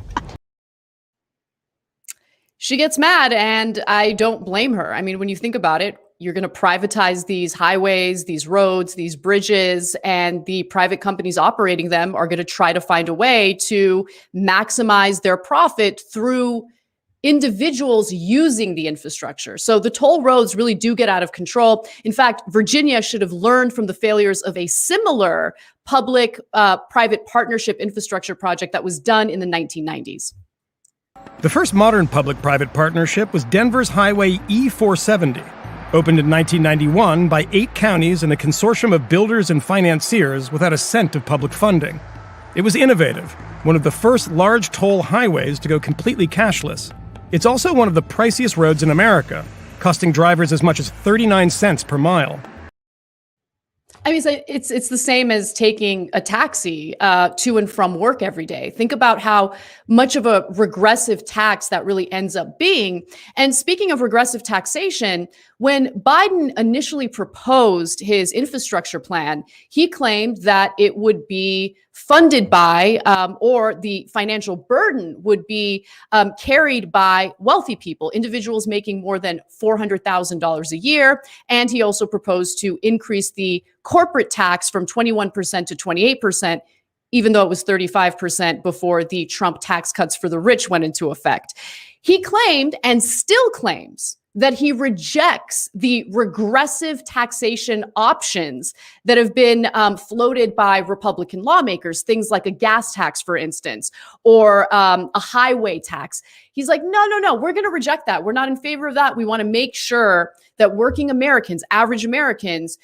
She gets mad, and I don't blame her. I mean, when you think about it, you're going to privatize these highways, these roads, these bridges, and the private companies operating them are going to try to find a way to maximize their profit through individuals using the infrastructure. So the toll roads really do get out of control. In fact, Virginia should have learned from the failures of a similar public-private partnership infrastructure project that was done in the 1990s. The first modern public-private partnership was Denver's Highway E470, opened in 1991 by 8 counties and a consortium of builders and financiers without a cent of public funding. It was innovative, one of the first large toll highways to go completely cashless. It's also one of the priciest roads in America, costing drivers as much as 39 cents per mile. I mean, it's the same as taking a taxi to and from work every day. Think about how much of a regressive tax that really ends up being. And speaking of regressive taxation, when Biden initially proposed his infrastructure plan, he claimed that it would be funded by, or the financial burden would be carried by wealthy people, individuals making more than $400,000 a year. And he also proposed to increase the corporate tax from 21% to 28%, even though it was 35% before the Trump tax cuts for the rich went into effect. He claimed, and still claims, that he rejects the regressive taxation options that have been floated by Republican lawmakers, things like a gas tax, for instance, or a highway tax. He's like, no, we're going to reject that. We're not in favor of that. We want to make sure that working Americans, average Americans,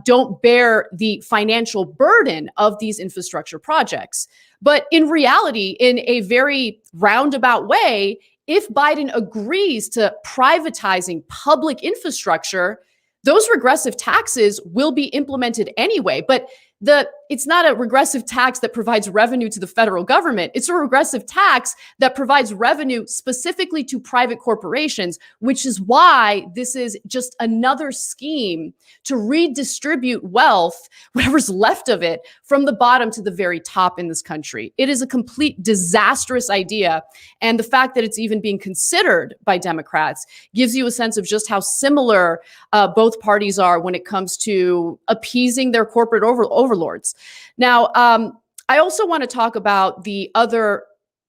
don't bear the financial burden of these infrastructure projects. But in reality, in a very roundabout way, if Biden agrees to privatizing public infrastructure, those regressive taxes will be implemented anyway. But the it's not a regressive tax that provides revenue to the federal government. It's a regressive tax that provides revenue specifically to private corporations, which is why this is just another scheme to redistribute wealth, whatever's left of it, from the bottom to the very top in this country. It is a complete disastrous idea. And the fact that it's even being considered by Democrats gives you a sense of just how similar both parties are when it comes to appeasing their corporate overlords. Now, I also want to talk about the other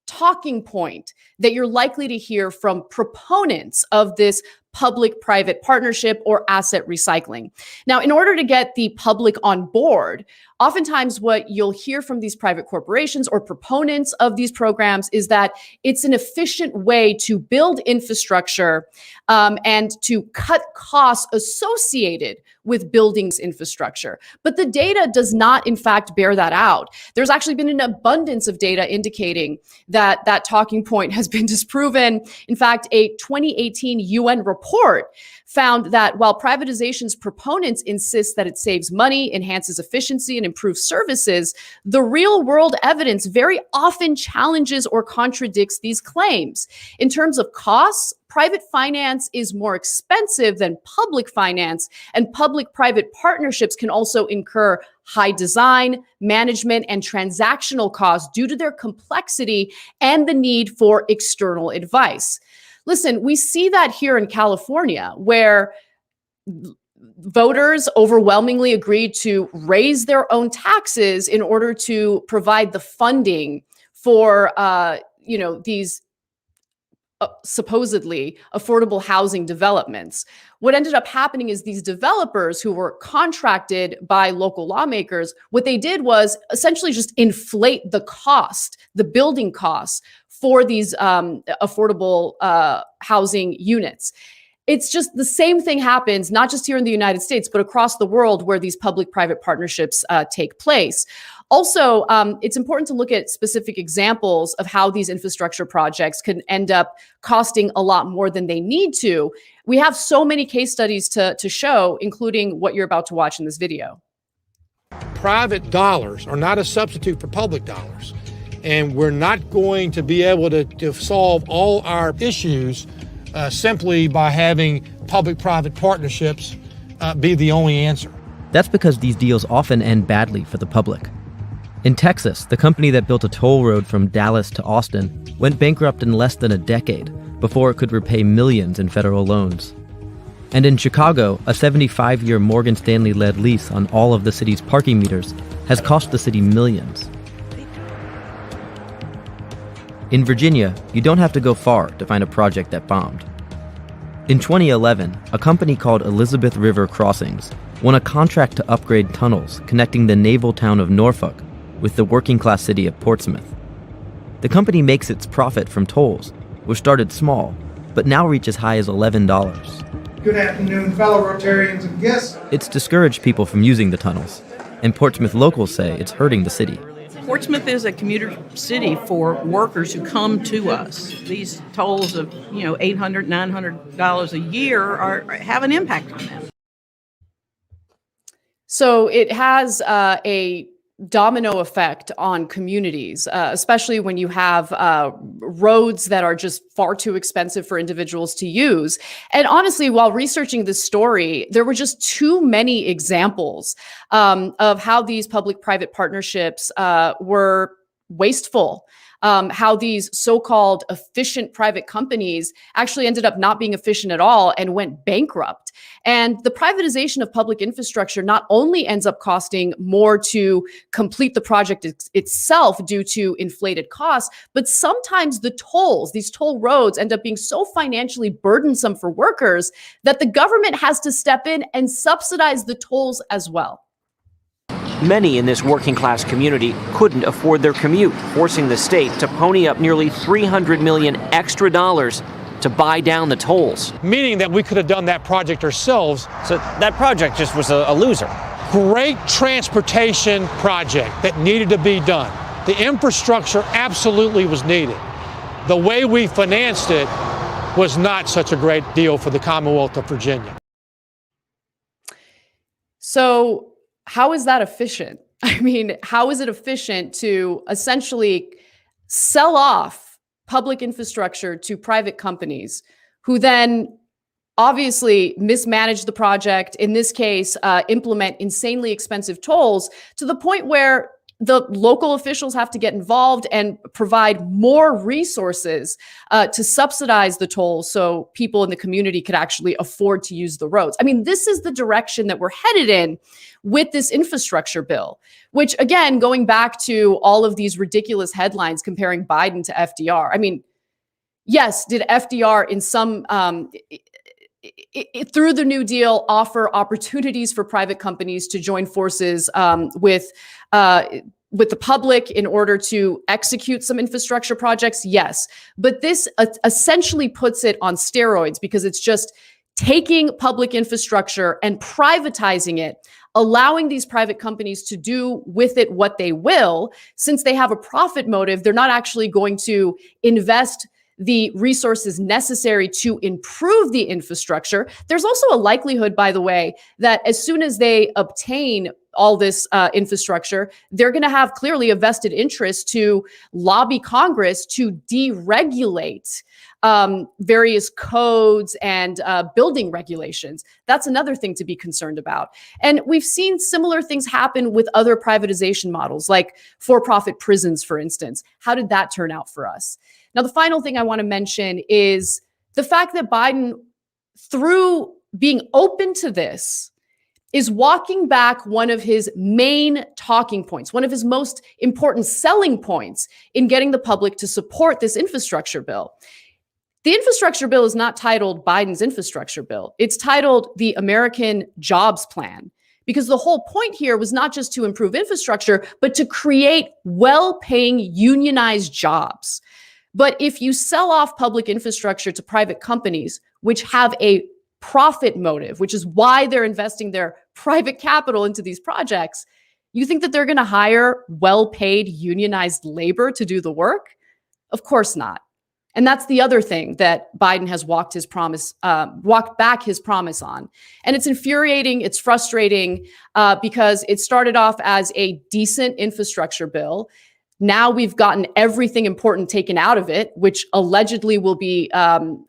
talking point that you're likely to hear from proponents of this public-private partnership or asset recycling. Now, in order to get the public on board, oftentimes what you'll hear from these private corporations or proponents of these programs is that it's an efficient way to build infrastructure and to cut costs associated with buildings infrastructure. But the data does not, in fact, bear that out. There's actually been an abundance of data indicating that that talking point has been disproven. In fact, a 2018 UN report found that while privatization's proponents insist that it saves money, enhances efficiency, and improves services, the real world evidence very often challenges or contradicts these claims. In terms of costs, private finance is more expensive than public finance, and public-private partnerships can also incur high design, management, and transactional costs due to their complexity and the need for external advice. Listen, we see that here in California, where voters overwhelmingly agreed to raise their own taxes in order to provide the funding for, these supposedly affordable housing developments. What ended up happening is these developers who were contracted by local lawmakers, what they did was essentially just inflate the cost, the building costs for these affordable housing units. It's just the same thing happens, not just here in the United States, but across the world where these public-private partnerships take place. Also, it's important to look at specific examples of how these infrastructure projects can end up costing a lot more than they need to. We have so many case studies to show, including what you're about to watch in this video. Private dollars are not a substitute for public dollars. And we're not going to be able to solve all our issues simply by having public-private partnerships be the only answer. That's because these deals often end badly for the public. In Texas, the company that built a toll road from Dallas to Austin went bankrupt in less than a decade before it could repay millions in federal loans. And in Chicago, a 75-year Morgan Stanley-led lease on all of the city's parking meters has cost the city millions. In Virginia, you don't have to go far to find a project that bombed. In 2011, a company called Elizabeth River Crossings won a contract to upgrade tunnels connecting the naval town of Norfolk with the working-class city of Portsmouth. The company makes its profit from tolls, which started small, but now reach as high as $11. Good afternoon, fellow Rotarians and guests. It's discouraged people from using the tunnels, and Portsmouth locals say it's hurting the city. Portsmouth is a commuter city for workers who come to us. These tolls of, $800, $900 a year have an impact on them. So it has a domino effect on communities, especially when you have roads that are just far too expensive for individuals to use. And honestly, while researching this story, there were just too many examples of how these public-private partnerships were wasteful. How these so-called efficient private companies actually ended up not being efficient at all and went bankrupt. And the privatization of public infrastructure not only ends up costing more to complete the project itself due to inflated costs, but sometimes the tolls, these toll roads, end up being so financially burdensome for workers that the government has to step in and subsidize the tolls as well. Many in this working-class community couldn't afford their commute, forcing the state to pony up nearly $300 million extra dollars to buy down the tolls. Meaning that we could have done that project ourselves. So that project just was a loser. Great transportation project that needed to be done. The infrastructure absolutely was needed. The way we financed it was not such a great deal for the Commonwealth of Virginia. So how is that efficient? I mean, how is it efficient to essentially sell off public infrastructure to private companies who then obviously mismanage the project, in this case, implement insanely expensive tolls to the point where the local officials have to get involved and provide more resources to subsidize the tolls so people in the community could actually afford to use the roads. I mean, this is the direction that we're headed in with this infrastructure bill, which, again, going back to all of these ridiculous headlines comparing Biden to FDR. I mean, yes, did FDR in some through the New Deal offer opportunities for private companies to join forces with the public in order to execute some infrastructure projects? Yes. But this essentially puts it on steroids because it's just taking public infrastructure and privatizing it, allowing these private companies to do with it what they will. Since they have a profit motive, they're not actually going to invest the resources necessary to improve the infrastructure. There's also a likelihood, by the way, that as soon as they obtain all this infrastructure, they're going to have clearly a vested interest to lobby Congress to deregulate various codes and building regulations. That's another thing to be concerned about. And we've seen similar things happen with other privatization models, like for-profit prisons, for instance. How did that turn out for us? Now, the final thing I want to mention is the fact that Biden, through being open to this, is walking back one of his main talking points, one of his most important selling points in getting the public to support this infrastructure bill. The infrastructure bill is not titled Biden's infrastructure bill. It's titled the American Jobs Plan, because the whole point here was not just to improve infrastructure, but to create well-paying unionized jobs. But if you sell off public infrastructure to private companies, which have a profit motive, which is why they're investing their private capital into these projects, you think that they're going to hire well-paid unionized labor to do the work? Of course not. And that's the other thing that Biden has walked back his promise on. And it's infuriating, it's frustrating, because it started off as a decent infrastructure bill. Now we've gotten everything important taken out of it, which allegedly will be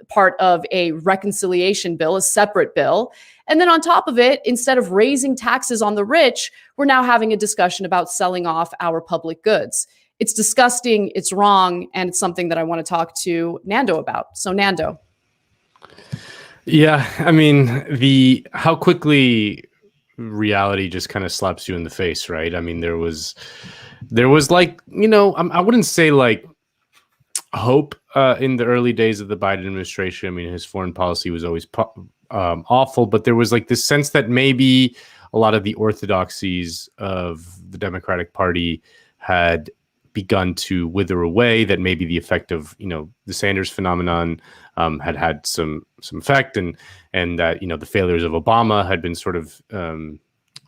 part of a reconciliation bill, a separate bill. And then on top of it, instead of raising taxes on the rich, we're now having a discussion about selling off our public goods. It's disgusting, it's wrong, and it's something that I want to talk to Nando about. So, Nando. Yeah, I mean, how quickly reality just kind of slaps you in the face, right? I mean, there was like, I wouldn't say like hope in the early days of the Biden administration. I mean, his foreign policy was always awful, but there was like this sense that maybe a lot of the orthodoxies of the Democratic Party had begun to wither away, that maybe the effect of, the Sanders phenomenon had some effect, and that, the failures of Obama had been sort of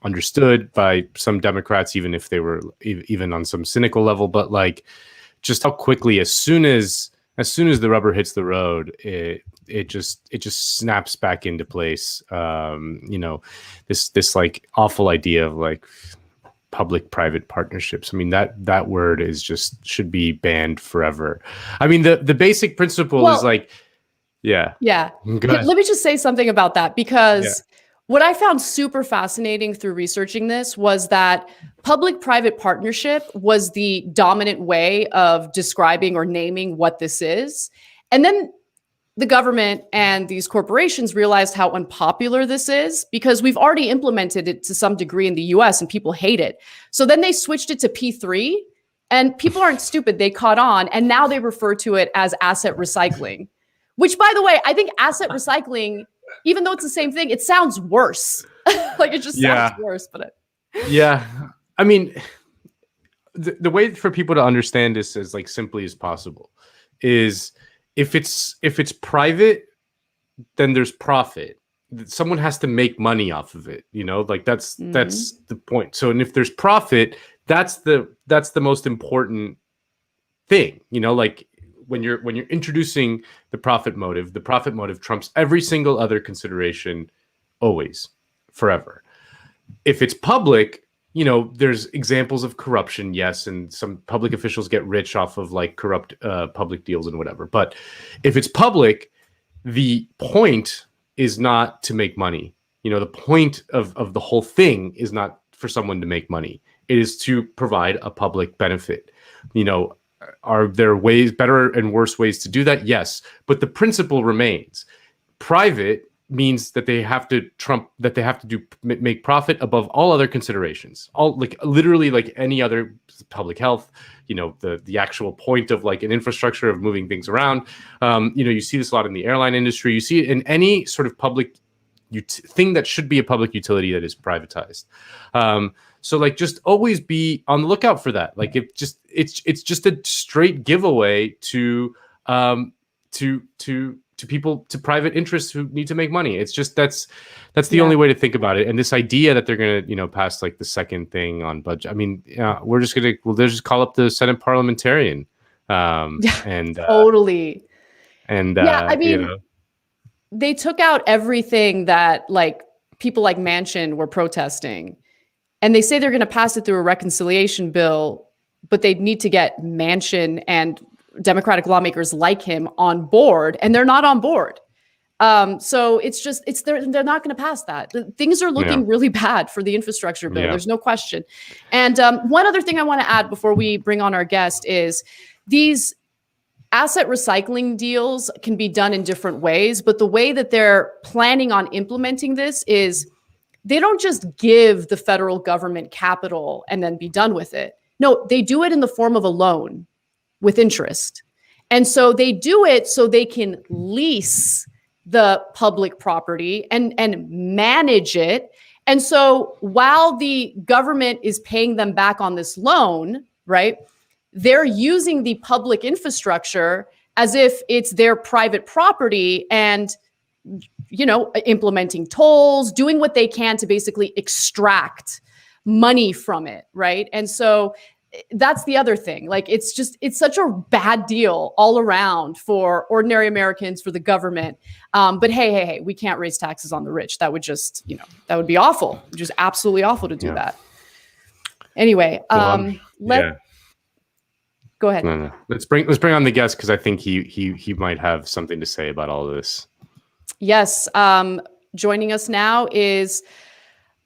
understood by some Democrats, even if they were even on some cynical level. But like, just how quickly, as soon as the rubber hits the road, it just snaps back into place. This like awful idea of like public-private partnerships. I mean, that word should be banned forever. I mean, the basic principle is like, yeah. Let me just say something about that, because what I found super fascinating through researching this was that public-private partnership was the dominant way of describing or naming what this is. And then the government and these corporations realized how unpopular this is, because we've already implemented it to some degree in the US and people hate it. So then they switched it to P3, and people aren't stupid. They caught on, and now they refer to it as asset recycling, which, by the way, I think asset recycling, even though it's the same thing, it sounds worse. Like, it just sounds worse. But yeah, I mean, the way for people to understand this as like simply as possible is, if it's private, then there's profit. Someone has to make money off of it, like that's the point. So, and if there's profit, that's the most important thing, like when you're introducing the profit motive trumps every single other consideration, always, forever. If it's public, there's examples of corruption, yes, and some public officials get rich off of like corrupt public deals and whatever. But if it's public, the point is not to make money. The point of the whole thing is not for someone to make money. It is to provide a public benefit. Are there better and worse ways to do that? Yes, but the principle remains. Private means that they have to make profit above all other considerations, literally like any other public health, the actual point of like an infrastructure of moving things around. You see this a lot in the airline industry. You see it in any sort of public thing that should be a public utility that is privatized. So like just always be on the lookout for that. Like it's just a straight giveaway to people, to private interests who need to make money. It's just that's the only way to think about it. And this idea that they're gonna pass like the second thing on budget. I mean, we'll just call up the Senate parliamentarian. And Totally. And I mean, they took out everything that like people like Manchin were protesting, and they say they're going to pass it through a reconciliation bill, but they need to get Manchin and Democratic lawmakers like him on board, and they're not on board. So they're not going to pass that. Things are looking really bad for the infrastructure bill. There's no question. And one other thing I want to add before we bring on our guest is these asset recycling deals can be done in different ways, but the way that they're planning on implementing this is they don't just give the federal government capital and then be done with it. No, they do it in the form of a loan with interest. And so they do it so they can lease the public property and manage it. And so while the government is paying them back on this loan, right, they're using the public infrastructure as if it's their private property and, implementing tolls, doing what they can to basically extract money from it, right? And so that's the other thing. Like, it's such a bad deal all around for ordinary Americans, for the government. But hey, we can't raise taxes on the rich. That would just, that would be awful. Just absolutely awful to do that. Anyway, go ahead. No. Let's bring on the guest, because I think he might have something to say about all of this. Yes. Joining us now is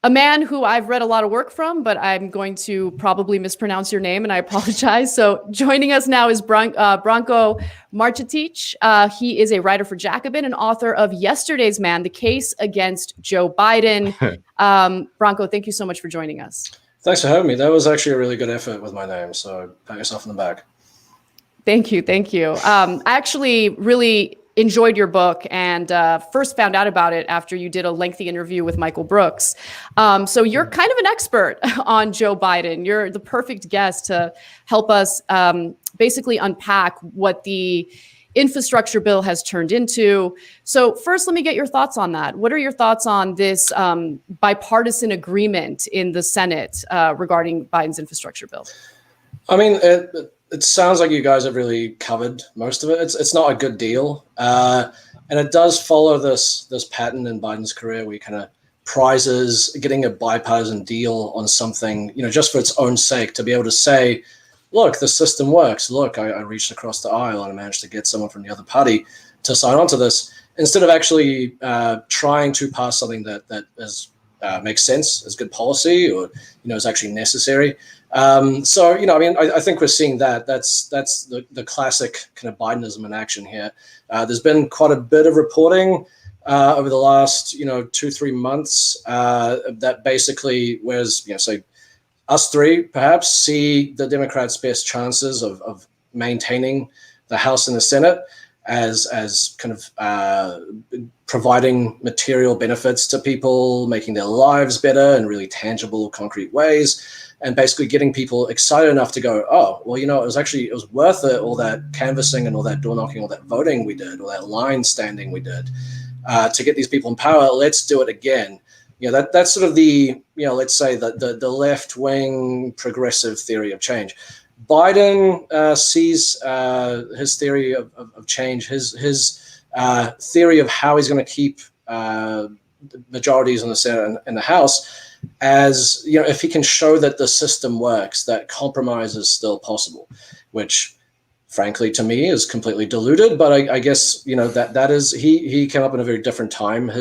a man who I've read a lot of work from, but I'm going to probably mispronounce your name, and I apologize. So joining us now is Branko Marcetic. He is a writer for Jacobin and author of Yesterday's Man, The Case Against Joe Biden. Branko, thank you so much for joining us. Thanks for having me. That was actually a really good effort with my name, so pat yourself on the back. Thank you. I actually really enjoyed your book and first found out about it after you did a lengthy interview with Michael Brooks. So you're kind of an expert on Joe Biden. You're the perfect guest to help us basically unpack what the infrastructure bill has turned into. So first, let me get your thoughts on that. What are your thoughts on this bipartisan agreement in the Senate regarding Biden's infrastructure bill? I mean, it sounds like you guys have really covered most of it. It's not a good deal. And it does follow this pattern in Biden's career where he kind of prizes getting a bipartisan deal on something, just for its own sake, to be able to say, look, the system works. Look, I reached across the aisle and I managed to get someone from the other party to sign on to this, instead of actually trying to pass something that makes sense, is good policy, or, is actually necessary. So, I think we're seeing that. That's the classic kind of Bidenism in action here. There's been quite a bit of reporting over the last, 2-3 months that basically, whereas, say, us three perhaps see the Democrats' best chances of maintaining the House and the Senate as kind of providing material benefits to people, making their lives better in really tangible, concrete ways, and basically getting people excited enough to go, oh, well, it was worth it, all that canvassing and all that door knocking, all that voting we did, all that line standing we did to get these people in power. Let's do it again. That's sort of the, let's say the left-wing progressive theory of change. Biden sees his theory of change, his theory of how he's going to keep majorities in the Senate and the House, as if he can show that the system works, that compromise is still possible, which frankly to me is completely diluted. But I guess that is he came up in a very different time.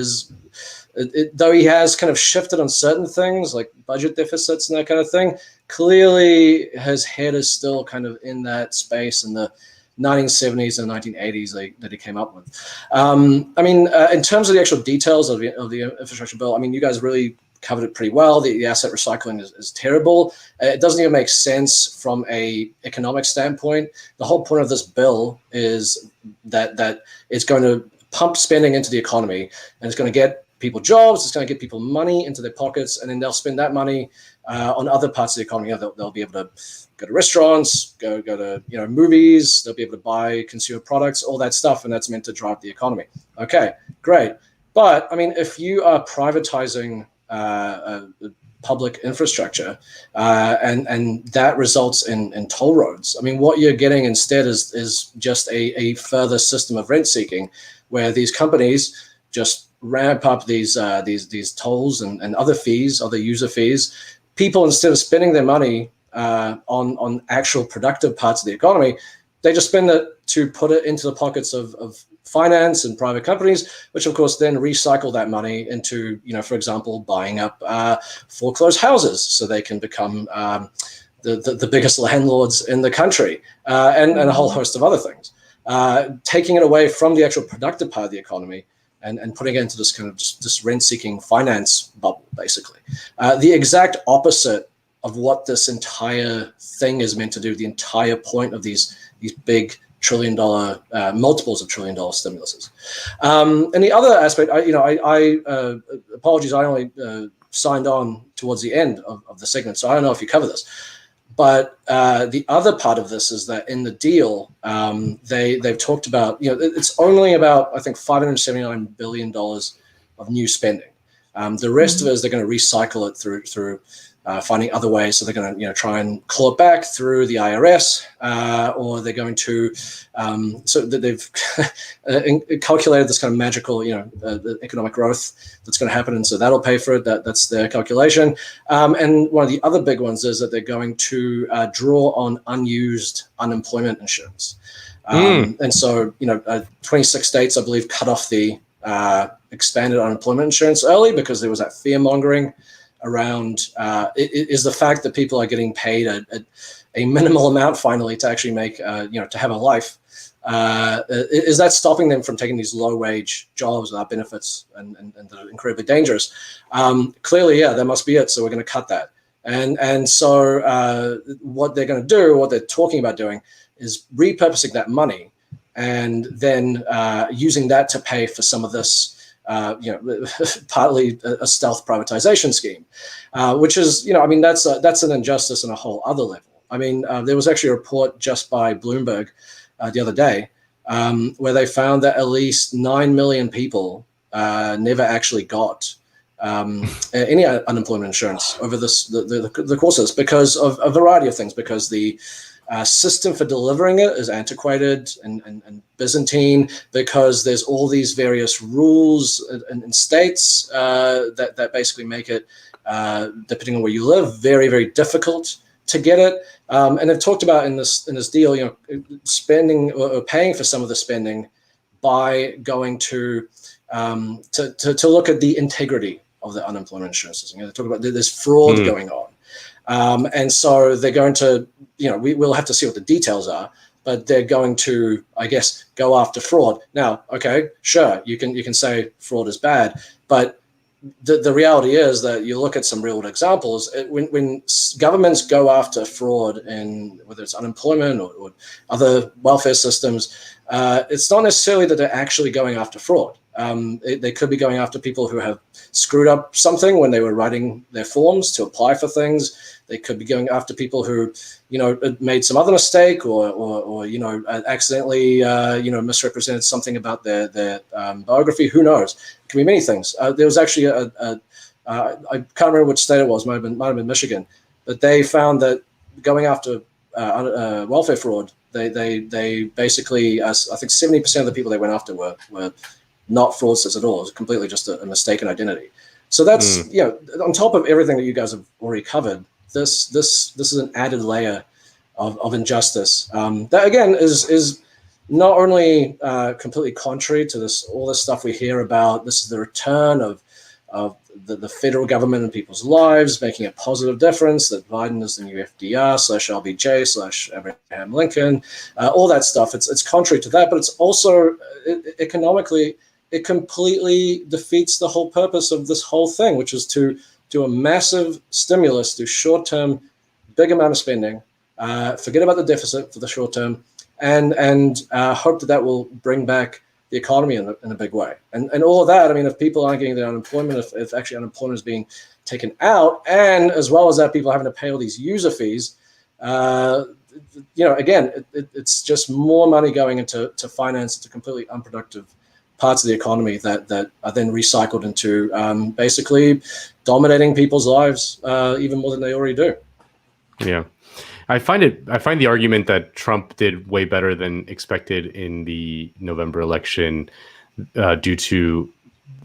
Though he has kind of shifted on certain things like budget deficits and that kind of thing, clearly his head is still kind of in that space in the 1970s and 1980s that he came up with. In terms of the actual details of the infrastructure bill, you guys really covered it pretty well. The asset recycling is terrible. It doesn't even make sense from a economic standpoint. The whole point of this bill is that it's going to pump spending into the economy, and it's going to get people jobs, it's going to get people money into their pockets, and then they'll spend that money on other parts of the economy. They'll be able to go to restaurants, go to movies, they'll be able to buy consumer products, all that stuff, and that's meant to drive the economy. Okay, great. But if you are privatizing public infrastructure and that results in toll roads, what you're getting instead is just a further system of rent seeking, where these companies just ramp up these tolls and other fees, other user fees. People, instead of spending their money on actual productive parts of the economy, they just spend it to put it into the pockets of finance and private companies, which of course then recycle that money into, for example, buying up foreclosed houses so they can become the biggest landlords in the country, and a whole host of other things. Taking it away from the actual productive part of the economy and putting it into this kind of just this rent-seeking finance bubble, basically. The exact opposite of what this entire thing is meant to do, the entire point of these big trillion-dollar, multiples of trillion-dollar stimuluses. And the other aspect, I apologies, I only signed on towards the end of the segment, so I don't know if you cover this. But the other part of this is that in the deal, they've talked about, it's only about, I think, $579 billion of new spending. The rest of it is they're going to recycle it through finding other ways. So they're going to, try and claw it back through the IRS, or they're going to, so that they've calculated this kind of magical, economic growth that's going to happen. And so that'll pay for it. That's their calculation. And one of the other big ones is that they're going to draw on unused unemployment insurance. And so, 26 states, I believe, cut off the expanded unemployment insurance early because there was that fear mongering around is the fact that people are getting paid a minimal amount finally to actually make, to have a life. Is that stopping them from taking these low wage jobs without benefits and that are incredibly dangerous? Clearly, yeah, that must be it. So we're going to cut that. And so what they're going to do, what they're talking about doing, is repurposing that money and then using that to pay for some of this, partly a stealth privatization scheme, which is, that's an injustice on a whole other level. There was actually a report just by Bloomberg the other day where they found that at least 9 million people never actually got any unemployment insurance over the course of this because of a variety of things, because the system for delivering it is antiquated and Byzantine, because there's all these various rules in states that basically make it, depending on where you live, very, very difficult to get it. And they've talked about in this deal, spending or paying for some of the spending by going to look at the integrity of the unemployment insurance system. They talk about there's fraud going on. And so they're going to, we'll have to see what the details are, but they're going to, I guess, go after fraud. Now, okay, sure, you can say fraud is bad, but the reality is that you look at some real examples. When governments go after fraud in whether it's unemployment or other welfare systems, it's not necessarily that they're actually going after fraud. They could be going after people who have screwed up something when they were writing their forms to apply for things. They could be going after people who, made some other mistake or accidentally, misrepresented something about their biography. Who knows? It can be many things. There was actually I can't remember which state it was. Might have been Michigan, but they found that going after welfare fraud, they basically, I think 70% of the people they went after were not fraudsters at all. It's completely just a mistaken identity. So that's on top of everything that you guys have already covered. This is an added layer of injustice that again is not only completely contrary to all this stuff we hear about. This is the return of the federal government in people's lives, making a positive difference, that Biden is the new FDR/LBJ/Abraham Lincoln, all that stuff. It's contrary to that, but it's also economically, it completely defeats the whole purpose of this whole thing, which is to do a massive stimulus, do short-term, big amount of spending, forget about the deficit for the short term, and hope that will bring back the economy in a big way. And all of that, I mean, if people aren't getting their unemployment, if actually unemployment is being taken out, and as well as that, people having to pay all these user fees, again, it's just more money going into finance, into completely unproductive parts of the economy that are then recycled into basically dominating people's lives even more than they already do. Yeah. I find the argument that Trump did way better than expected in the November election due to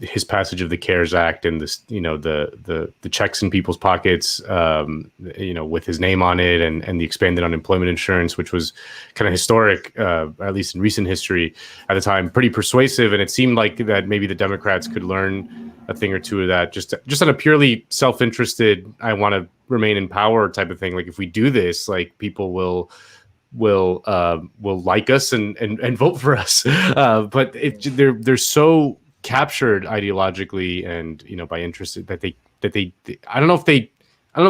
his passage of the CARES Act and this, the checks in people's pockets, with his name on it, and the expanded unemployment insurance, which was kind of historic, at least in recent history at the time, pretty persuasive. And it seemed like that maybe the Democrats could learn a thing or two of that, just on a purely self-interested, I want to remain in power type of thing. Like, if we do this, like, people will like us and vote for us. But they're so captured ideologically and by interest that they I don't know if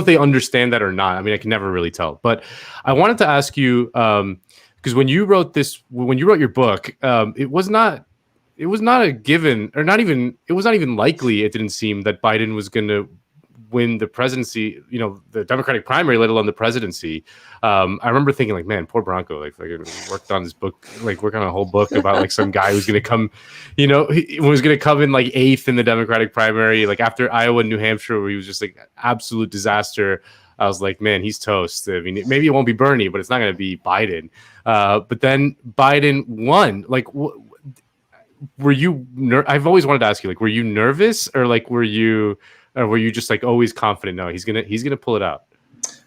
they understand that or not. I mean, I can never really tell. But I wanted to ask you, because when you wrote your book, it was not a given, or it was not even likely, it didn't seem, that Biden was going to win the presidency, the Democratic primary, let alone the presidency. I remember thinking, like, man, poor Branko, like worked on this book, like worked on a whole book about like some guy who's going to come, he was going to come in like 8th in the Democratic primary, like after Iowa and New Hampshire, where he was just like absolute disaster. I was like, man, he's toast. I mean, maybe it won't be Bernie, but it's not going to be Biden. But then Biden won. Like, were you? I've always wanted to ask you, like, were you nervous, or like were you just like always confident? No, he's gonna pull it out.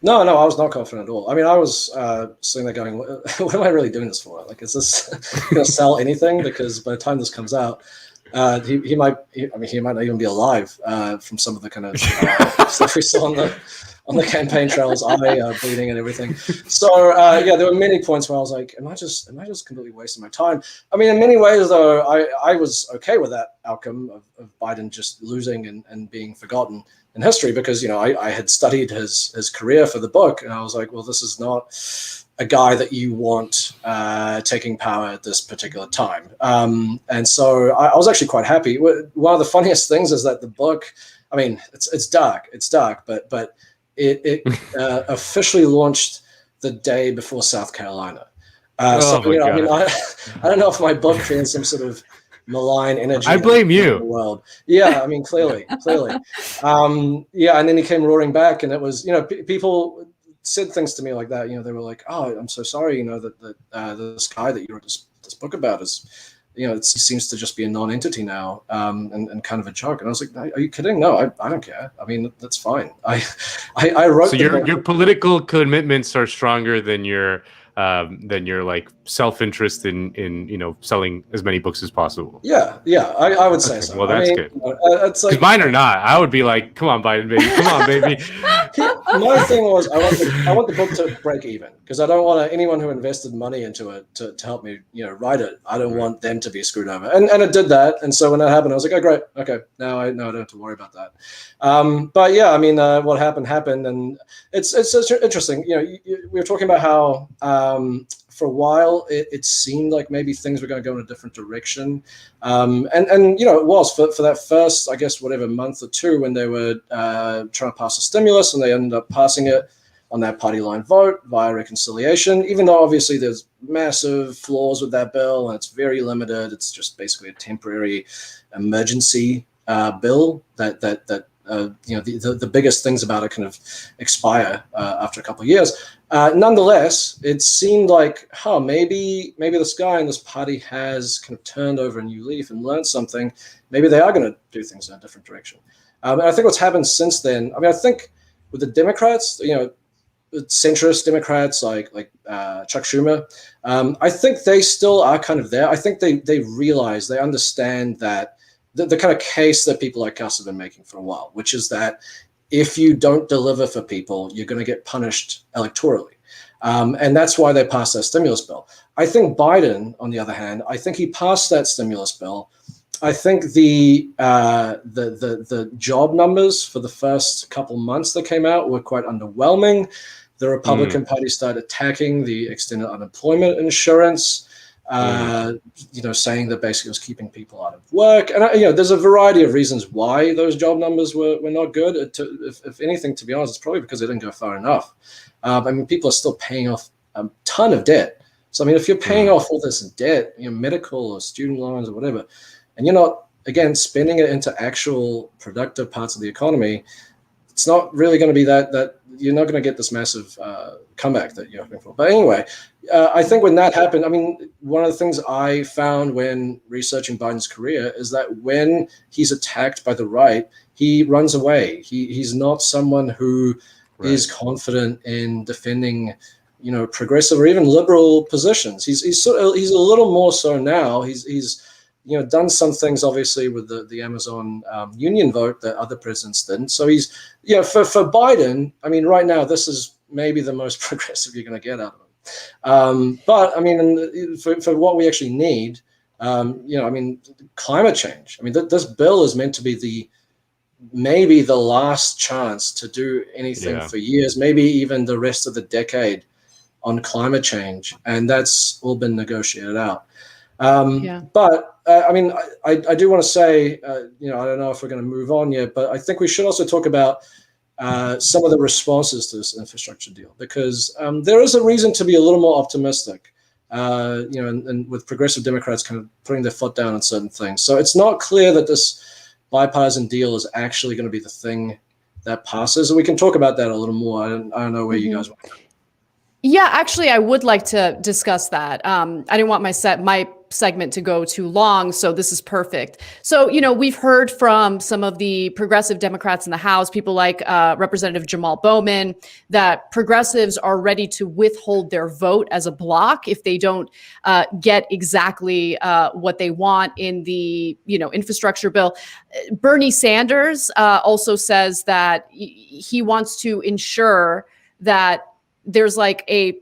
No, I was not confident at all. I mean, I was sitting there going, what am I really doing this for? Like, is this going to sell anything? Because by the time this comes out, he might not even be alive from some of the kind of stuff we saw on the campaign trails, bleeding and everything. So there were many points where I was like, am I just completely wasting my time? I mean, in many ways, though, I was okay with that outcome of Biden just losing and being forgotten in history, because I had studied his career for the book, and I was like, well, this is not a guy that you want taking power at this particular time. And so I was actually quite happy. One of the funniest things is that the book, I mean, it's dark, but it officially launched the day before South Carolina. I mean, I don't know if my book created some sort of malign energy. I blame you. In the world. Yeah, I mean, clearly. And then he came roaring back, and it was, people said things to me like that. They were like, "Oh, I'm so sorry. That this guy that you wrote this book about is, it seems to just be a non-entity now, and kind of a joke." And I was like, "Are you kidding? No, I don't care. I mean, that's fine. I wrote." So your political commitments are stronger than your like self-interest in selling as many books as possible. Yeah, I would say so. Well, that's good. It's like, mine are not. I would be like, come on, Biden, baby, come on, baby. My thing was, I want the book to break even, because I don't want anyone who invested money into it to help me, write it. I don't want them to be screwed over, and it did that. And so when that happened, I was like, oh, great, okay, now I don't have to worry about that. But yeah, I mean, what happened, and it's interesting. We were talking about how for a while it seemed like maybe things were going to go in a different direction, and it was for that first, I guess, whatever month or two, when they were trying to pass a stimulus, and they ended up passing it on that party line vote via reconciliation, even though obviously there's massive flaws with that bill and it's very limited. It's just basically a temporary emergency bill that the biggest things about it kind of expire after a couple of years. Nonetheless, it seemed like, maybe this guy in this party has kind of turned over a new leaf and learned something. Maybe they are going to do things in a different direction. And I think what's happened since then, I think with the Democrats, centrist Democrats like Chuck Schumer, I think they still are kind of there. I think they realize, they understand that the kind of case that people like us have been making for a while, which is that if you don't deliver for people, you're going to get punished electorally. And that's why they passed that stimulus bill. I think Biden, on the other hand, I think he passed that stimulus bill. I think the job numbers for the first couple months that came out were quite underwhelming. The Republican Party started attacking the extended unemployment insurance, saying that basically it was keeping people out of work. And there's a variety of reasons why those job numbers were not good. If anything, to be honest, it's probably because they didn't go far enough. People are still paying off a ton of debt. So if you're paying off all this debt, medical or student loans or whatever, and you're not, again, spending it into actual productive parts of the economy, it's not really going to be that you're not going to get this massive comeback that you're hoping for. But anyway, I think when that happened, one of the things I found when researching Biden's career is that when he's attacked by the right, he runs away. He's not someone who is confident in defending, progressive or even liberal positions. He's a little more so now. He's done some things, obviously, with the Amazon union vote that other presidents didn't. So he's, for Biden, right now, this is maybe the most progressive you're going to get out of him. But for what we actually need, climate change. this bill is meant to be maybe the last chance to do anything for years, maybe even the rest of the decade on climate change. And that's all been negotiated out. But I do want to say, I don't know if we're going to move on yet, but I think we should also talk about some of the responses to this infrastructure deal, because there is a reason to be a little more optimistic, and with progressive Democrats kind of putting their foot down on certain things. So it's not clear that this bipartisan deal is actually going to be the thing that passes. And we can talk about that a little more. I don't know where you guys want to go. Yeah, actually, I would like to discuss that. I didn't want my segment to go too long, so this is perfect. So, we've heard from some of the progressive Democrats in the House, people like Representative Jamal Bowman, that progressives are ready to withhold their vote as a bloc if they don't get exactly what they want in the, infrastructure bill. Bernie Sanders also says that he wants to ensure that there's I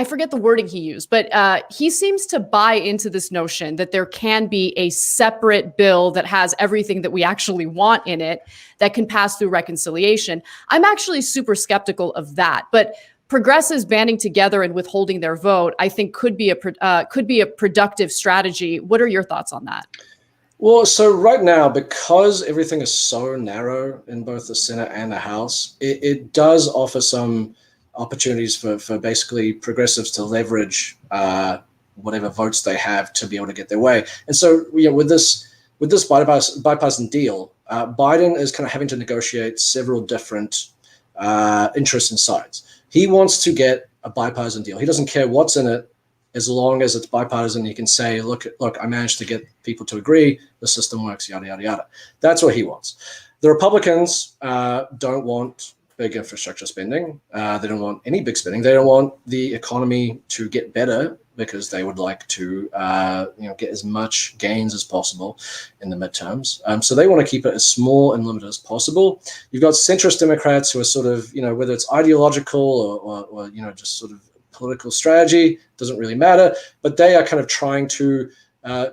forget the wording he used, but he seems to buy into this notion that there can be a separate bill that has everything that we actually want in it that can pass through reconciliation. I'm actually super skeptical of that, but progressives banding together and withholding their vote, I think could be a productive strategy. What are your thoughts on that? Well, so right now, because everything is so narrow in both the Senate and the House, it does offer some opportunities for basically progressives to leverage whatever votes they have to be able to get their way. And so, with this bipartisan deal, Biden is kind of having to negotiate several different interests and sides. He wants to get a bipartisan deal. He doesn't care what's in it, as long as it's bipartisan. He can say, look, I managed to get people to agree, the system works, yada, yada, yada. That's what he wants. The Republicans don't want big infrastructure spending. They don't want any big spending. They don't want the economy to get better because they would like to get as much gains as possible in the midterms. So they want to keep it as small and limited as possible. You've got centrist Democrats who are sort of, whether it's ideological or just sort of political strategy, doesn't really matter, but they are kind of trying to,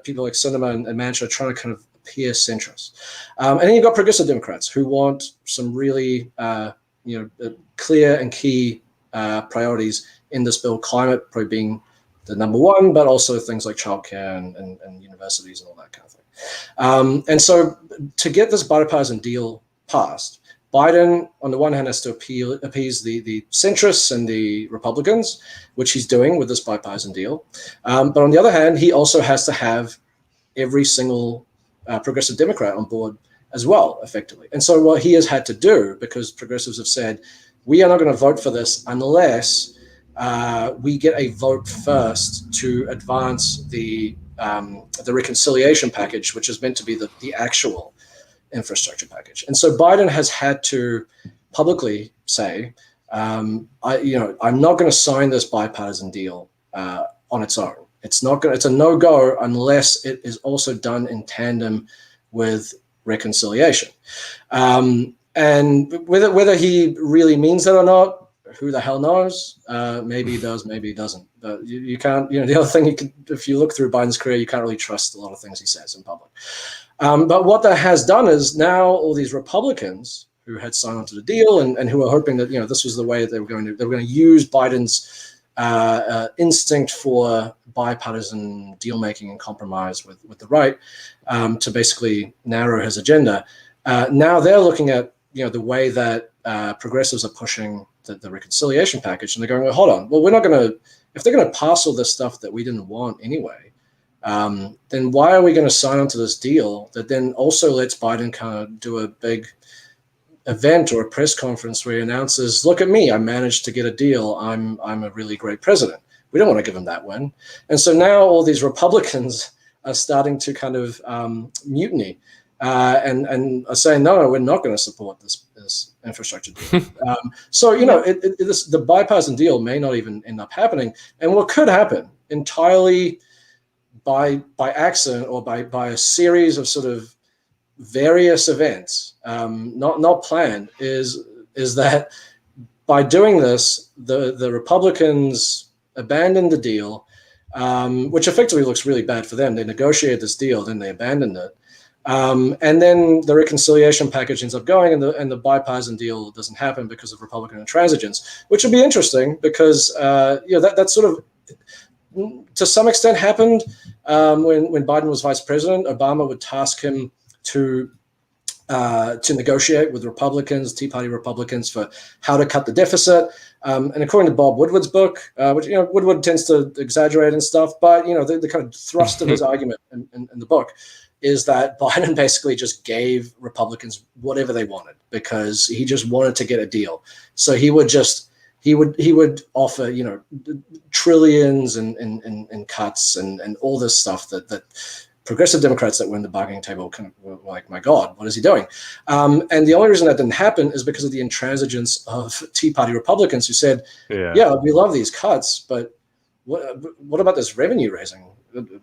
people like Sinema and Manchin are trying to kind of appear centrist. And then you've got progressive Democrats who want some really, clear and key priorities in this bill, climate probably being the number one, but also things like childcare and universities and all that kind of thing. And so to get this bipartisan deal passed, Biden, on the one hand, has to appease the centrists and the Republicans, which he's doing with this bipartisan deal. But on the other hand, he also has to have every single progressive Democrat on board as well, effectively. And so what he has had to do, because progressives have said, we are not going to vote for this unless we get a vote first to advance the reconciliation package, which is meant to be the actual infrastructure package. And so Biden has had to publicly say, I'm not going to sign this bipartisan deal on its own. It's a no-go unless it is also done in tandem with reconciliation. And whether he really means that or not, who the hell knows? Maybe he does, maybe he doesn't. But you can't, the other thing, if you look through Biden's career, you can't really trust a lot of things he says in public. But what that has done is now all these Republicans who had signed onto the deal and who were hoping that, this was the way that they were going to use Biden's instinct for bipartisan deal making and compromise with the right to basically narrow his agenda. Now they're looking at the way that progressives are pushing the reconciliation package, and they're going, well, hold on. Well, we're not going to, if they're going to pass all this stuff that we didn't want anyway, then why are we going to sign onto this deal that then also lets Biden kind of do a big event or a press conference where he announces, look at me, I managed to get a deal. I'm a really great president. We don't want to give him that win. And so now all these Republicans are starting to kind of mutiny and are saying, no, we're not going to support this infrastructure deal. The bipartisan deal may not even end up happening. And what could happen entirely by accident or by a series of sort of various events, not planned, is that by doing this, the Republicans abandoned the deal, which effectively looks really bad for them. They negotiated this deal, then they abandoned it. And then the reconciliation package ends up going, and the bipartisan deal doesn't happen because of Republican intransigence, which would be interesting because that sort of, to some extent, happened when Biden was vice president. Obama would task him to negotiate with Republicans, Tea Party Republicans, for how to cut the deficit. And according to Bob Woodward's book, which Woodward tends to exaggerate and stuff, but the kind of thrust of his argument in the book is that Biden basically just gave Republicans whatever they wanted because he just wanted to get a deal. So he would offer trillions in cuts and all this stuff that progressive Democrats that were in the bargaining table kind of were like, my God, what is he doing? And the only reason that didn't happen is because of the intransigence of Tea Party Republicans who said, yeah, we love these cuts, but what about this revenue raising?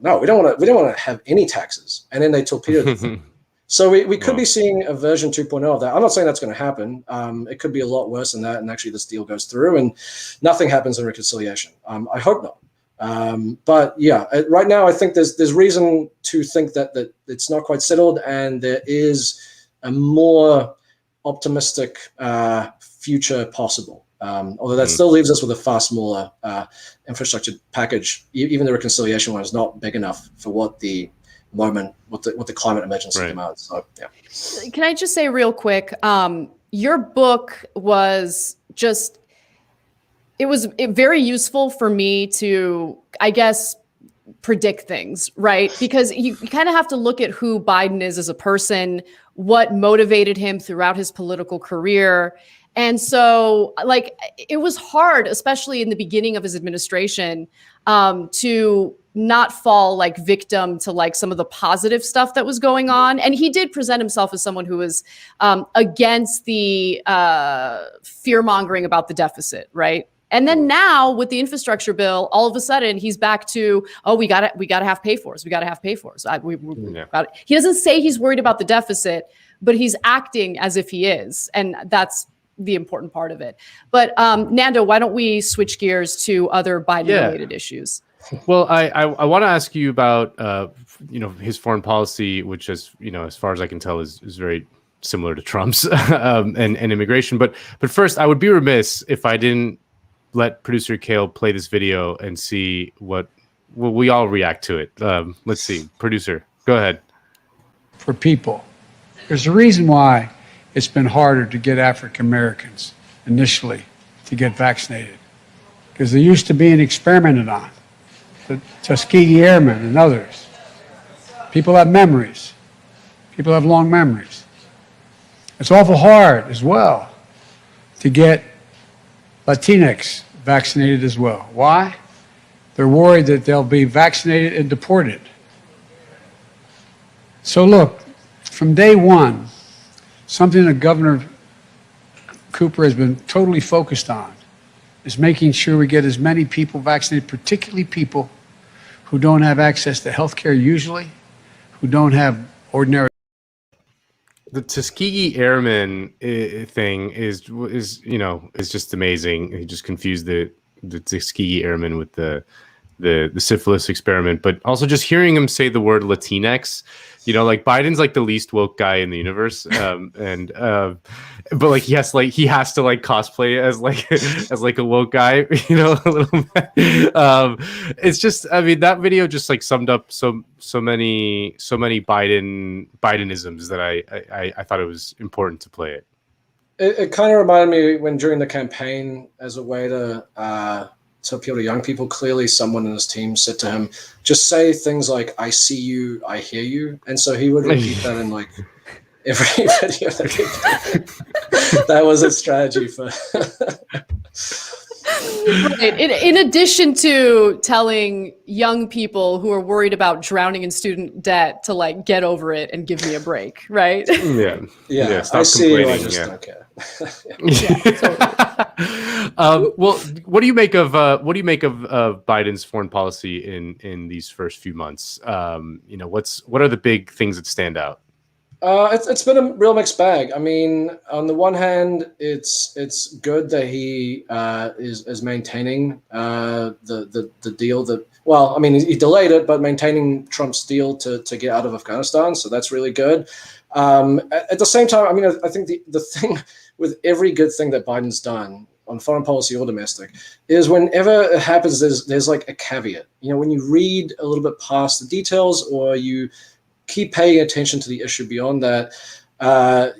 No, we don't want to have any taxes. And then they torpedoed the thing. So we could be seeing a version 2.0 of that. I'm not saying that's going to happen. It could be a lot worse than that. And actually this deal goes through and nothing happens in reconciliation. I hope not. But yeah, right now I think there's reason to think that it's not quite settled, and there is a more optimistic future possible. Although that still leaves us with a far smaller infrastructure package. Even the reconciliation one is not big enough for what the climate emergency demands. So yeah. Can I just say real quick, your book was just. It was very useful for me to, I guess, predict things, right? Because you kind of have to look at who Biden is as a person, what motivated him throughout his political career. And so, it was hard, especially in the beginning of his administration, to not fall victim to some of the positive stuff that was going on. And he did present himself as someone who was against the fear-mongering about the deficit, right? And then now with the infrastructure bill, all of a sudden he's back to, we got to have pay-fors. We got to have pay-fors. He doesn't say he's worried about the deficit, but he's acting as if he is. And that's the important part of it. But Nando, why don't we switch gears to other Biden-related issues? Well, I want to ask you about, his foreign policy, which is, as far as I can tell, is very similar to Trump's and immigration. But first, I would be remiss if I didn't let producer Kale play this video and see what we all react to it. Let's see. Producer, go ahead. For people, there's a reason why it's been harder to get African Americans initially to get vaccinated, because they used to being experimented on. The Tuskegee Airmen and others. People have memories. People have long memories. It's awful hard as well to get Latinx vaccinated as well. Why? They're worried that they'll be vaccinated and deported. So look, from day one, something that Governor Cooper has been totally focused on is making sure we get as many people vaccinated, particularly people who don't have access to health care usually, who don't have ordinary. The Tuskegee Airmen thing is just amazing. He just confused the Tuskegee Airmen with the syphilis experiment, but also just hearing him say the word Latinx, like Biden's like the least woke guy in the universe, but like he has to cosplay as a woke guy, a little bit. It's just, I mean, that video just like summed up so many Bidenisms that I thought it was important to play it. It kind of reminded me when during the campaign, as a way to appeal to young people, clearly someone in his team said to him, just say things like, I see you, I hear you. And so he would repeat that in like every video that he did. That was his strategy for... Right. In addition to telling young people who are worried about drowning in student debt to like get over it and give me a break, right? Yeah. Stop complaining. I just don't care. Well, what do you make of Biden's foreign policy in these first few months? What are the big things that stand out? It's been a real mixed bag. I mean, on the one hand, it's good that he is maintaining the deal that, well, I mean, he delayed it, but maintaining Trump's deal to get out of Afghanistan. So that's really good. At the same time, I mean, I think the thing with every good thing that Biden's done on foreign policy or domestic is whenever it happens, there's like a caveat. When you read a little bit past the details or you keep paying attention to the issue beyond that,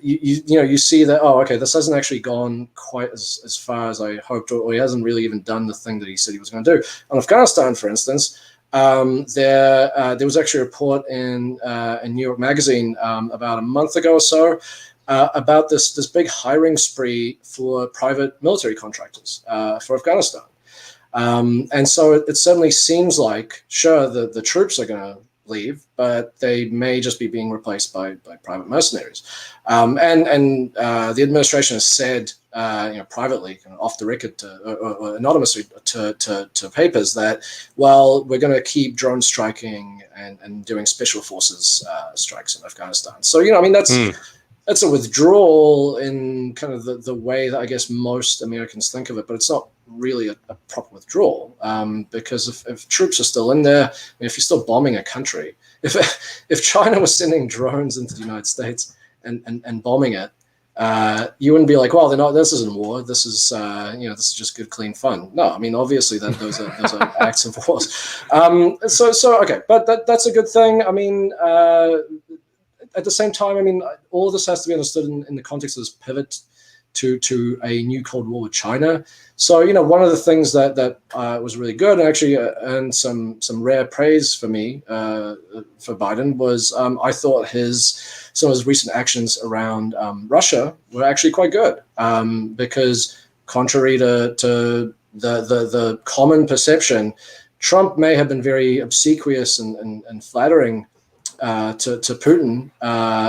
you see that, oh, okay, this hasn't actually gone quite as far as I hoped, or he hasn't really even done the thing that he said he was going to do. On Afghanistan, for instance, there was actually a report in New York Magazine about a month ago or so about this big hiring spree for private military contractors for Afghanistan. And so it certainly seems like, sure, the troops are going to leave, but they may just be being replaced by private mercenaries. And the administration has said, privately, kind of off the record, or anonymously to papers, that, well, we're going to keep drone striking and doing special forces strikes in Afghanistan. So, I mean, that's a withdrawal in kind of the way that I guess most Americans think of it, but it's not really a proper withdrawal, because if troops are still in there, if you're still bombing a country, if China was sending drones into the United States and bombing it, you wouldn't be like, well, this isn't war. This is this is just good, clean fun. No, I mean, obviously those are acts of wars. So okay, but that's a good thing. I mean, at the same time, I mean, all of this has to be understood in the context of this pivot to a new Cold War with China. So, one of the things that was really good and actually earned some rare praise for me, for Biden, was I thought some of his recent actions around Russia were actually quite good, because contrary to the common perception, Trump may have been very obsequious and flattering to Putin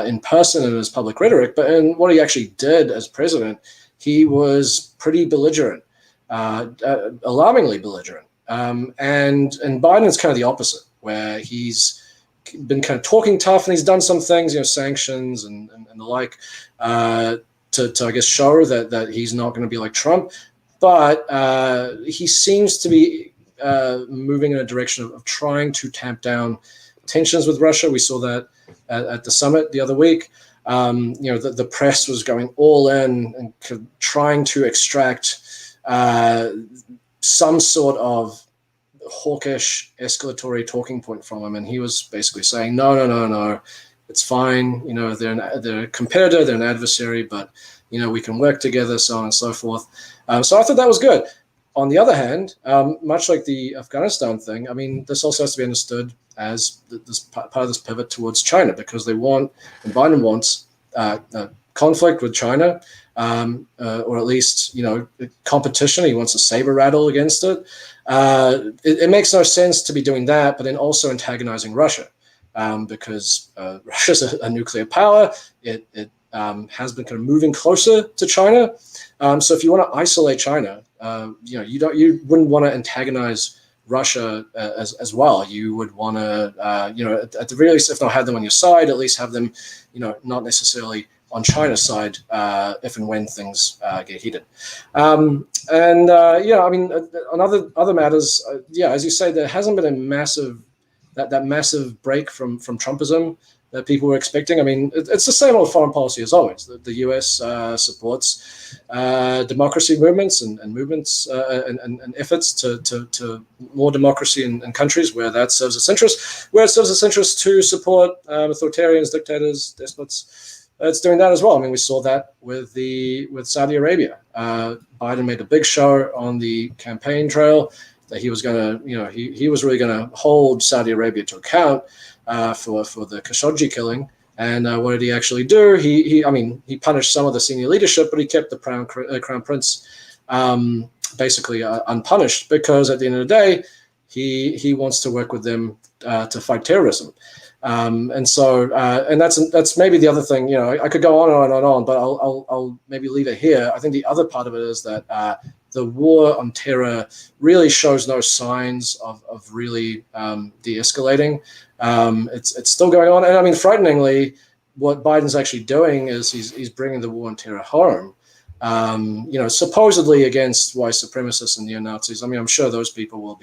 in person in his public rhetoric, but in what he actually did as president, he was pretty belligerent, alarmingly belligerent. And Biden's kind of the opposite, where he's been kind of talking tough and he's done some things, sanctions and the like, to I guess show that he's not going to be like Trump, but he seems to be moving in a direction of trying to tamp down tensions with Russia. We saw that at the summit the other week. The press was going all in and trying to extract some sort of hawkish escalatory talking point from him, and he was basically saying, no, it's fine. They're a competitor, they're an adversary, but we can work together, so on and so forth. So I thought that was good. On the other hand, much like the Afghanistan thing, I mean, this also has to be understood as this part of this pivot towards China, because Biden wants conflict with China, or at least, competition. He wants a saber rattle against it. It makes no sense to be doing that, but then also antagonizing Russia, because Russia's a nuclear power. It has been kind of moving closer to China. So if you want to isolate China, you wouldn't want to antagonize Russia as well. You would want to, at the very least, if not have them on your side, at least have them, not necessarily on China's side if and when things get heated. On other matters, as you say, there hasn't been a massive break from Trumpism that people were expecting. I mean, it's the same old foreign policy as always. The U.S. supports democracy movements and movements and efforts to more democracy in countries where that serves its interest, where it serves its interest to support authoritarians, dictators, despots. It's doing that as well. I mean, we saw that with Saudi Arabia. Biden made a big show on the campaign trail that he was going to, he was really going to hold Saudi Arabia to account for the Khashoggi killing. And what did he actually do? He punished some of the senior leadership, but he kept the crown prince basically unpunished, because at the end of the day, he wants to work with them to fight terrorism. And that's maybe the other thing. I could go on and on and on, but I'll maybe leave it here. I think the other part of it is that the war on terror really shows no signs of really de-escalating. It's still going on, and I mean, frighteningly, what Biden's actually doing is he's bringing the war on terror home. Supposedly against white supremacists and neo-Nazis. I mean, I'm sure those people will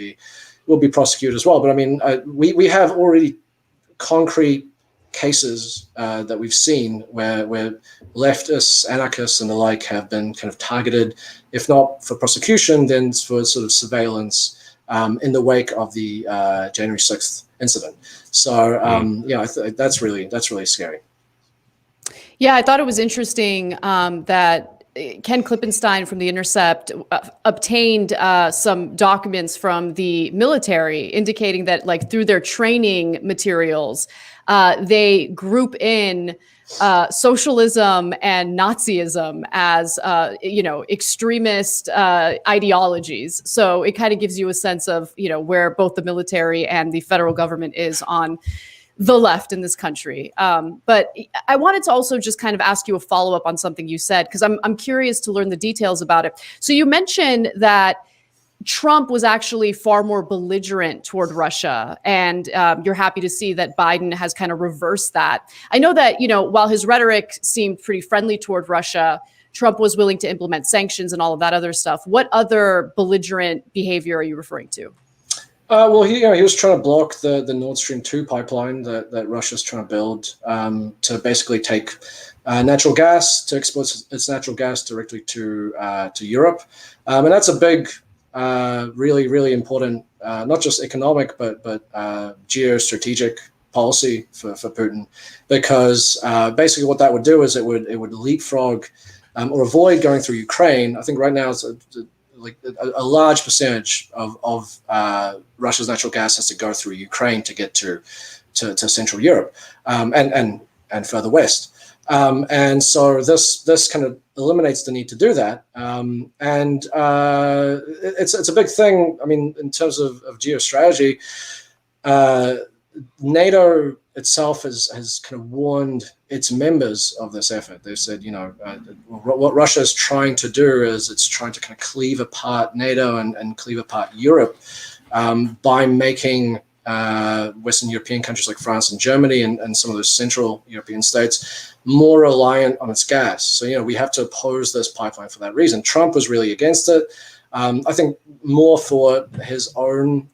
be prosecuted as well. But I mean, we have already concrete cases that we've seen where leftists, anarchists, and the like have been kind of targeted, if not for prosecution, then for sort of surveillance in the wake of the January 6th incident. So that's really scary. Yeah, I thought it was interesting that Ken Klippenstein from The Intercept obtained some documents from the military indicating that, like, through their training materials, they group in socialism and Nazism as, extremist ideologies. So it kind of gives you a sense of, where both the military and the federal government is on the left in this country. But I wanted to also just kind of ask you a follow-up on something you said, because I'm curious to learn the details about it. So you mentioned that Trump was actually far more belligerent toward Russia, and you're happy to see that Biden has kind of reversed that. I know that, while his rhetoric seemed pretty friendly toward Russia, Trump was willing to implement sanctions and all of that other stuff. What other belligerent behavior are you referring to? Well, he was trying to block the Nord Stream 2 pipeline that Russia's trying to build to basically take natural gas, to export its natural gas directly to Europe. And that's a big, really, really important, not just economic, but geostrategic policy for Putin, because basically what that would do is it would leapfrog or avoid going through Ukraine. I think right now it's a large percentage of Russia's natural gas has to go through Ukraine to get to Central Europe and further west. And so this kind of eliminates the need to do that. It's a big thing. I mean, in terms of geostrategy, NATO itself has kind of warned its members of this effort. They said, what Russia is trying to do is it's trying to kind of cleave apart NATO and cleave apart Europe by making Western European countries like France and Germany and some of those Central European states more reliant on its gas. So, we have to oppose this pipeline for that reason. Trump was really against it. I think more for his own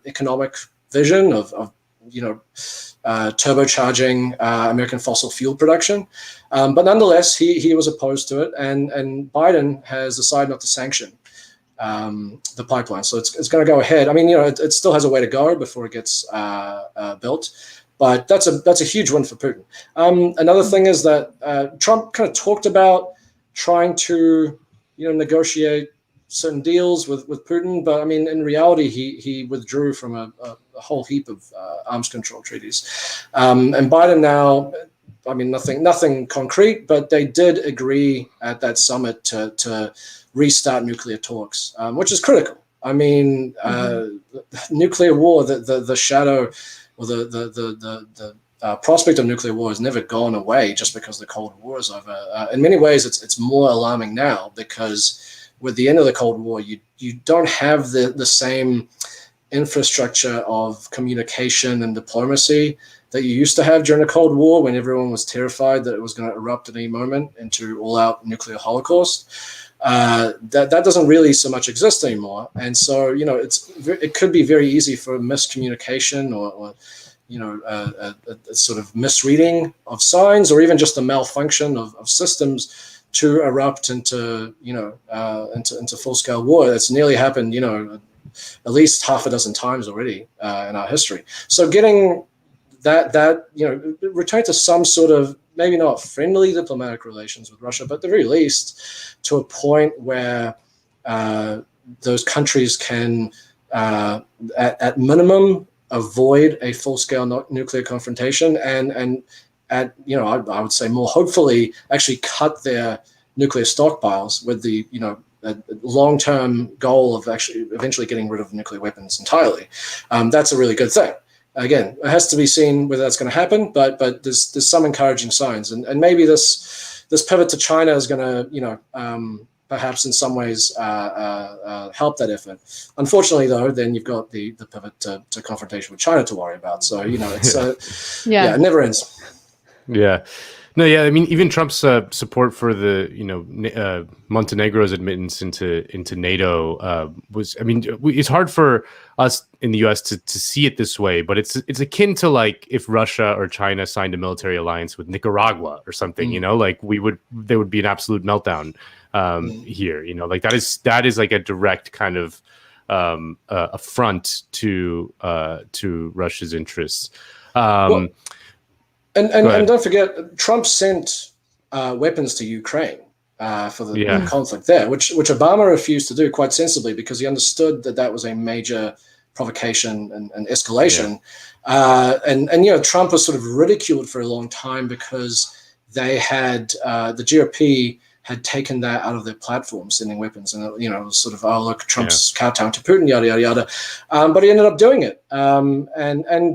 economic vision of turbocharging American fossil fuel production. But nonetheless, he was opposed to it, and Biden has decided not to sanction the pipeline. So it's going to go ahead. I mean, it still has a way to go before it gets built, but that's a huge win for Putin. Another thing is that Trump kind of talked about trying to, negotiate certain deals with Putin, but I mean, in reality, he withdrew from a whole heap of arms control treaties. And Biden now, I mean, nothing concrete, but they did agree at that summit to restart nuclear talks, which is critical. I mean, nuclear war, the shadow or the prospect of nuclear war has never gone away just because the Cold War is over. In many ways, it's more alarming now because with the end of the Cold War, you don't have the same infrastructure of communication and diplomacy that you used to have during the Cold War, when everyone was terrified that it was going to erupt at any moment into all-out nuclear holocaust. That doesn't really so much exist anymore, and so it could be very easy for miscommunication or a sort of misreading of signs, or even just a malfunction of systems to erupt into full-scale war. It's nearly happened, at least half a dozen times already in our history. So getting that return to some sort of, maybe not friendly diplomatic relations with Russia, but at the very least to a point where those countries can, at minimum, avoid a full-scale nuclear confrontation, and I would say more hopefully actually cut their nuclear stockpiles with the a long-term goal of actually eventually getting rid of nuclear weapons entirely. That's a really good thing. Again, it has to be seen whether that's going to happen, but there's some encouraging signs, and maybe this pivot to China is going to perhaps in some ways help that effort. Unfortunately, though, then you've got the pivot to confrontation with China to worry about. So it's it never ends. Yeah. No, yeah. I mean, even Trump's support for the Montenegro's admittance into NATO was. I mean, it's hard for us in the U.S. to see it this way, but it's akin to like if Russia or China signed a military alliance with Nicaragua or something. Like there would be an absolute meltdown here. Like that is like a direct kind of affront to Russia's interests. And don't forget, Trump sent weapons to Ukraine for the conflict there, which Obama refused to do quite sensibly because he understood that was a major provocation and escalation. And Trump was sort of ridiculed for a long time because they had the GOP had taken that out of their platform, sending weapons, and it was sort of, oh look, Trump's kowtowing to Putin, yada yada yada. But he ended up doing it, and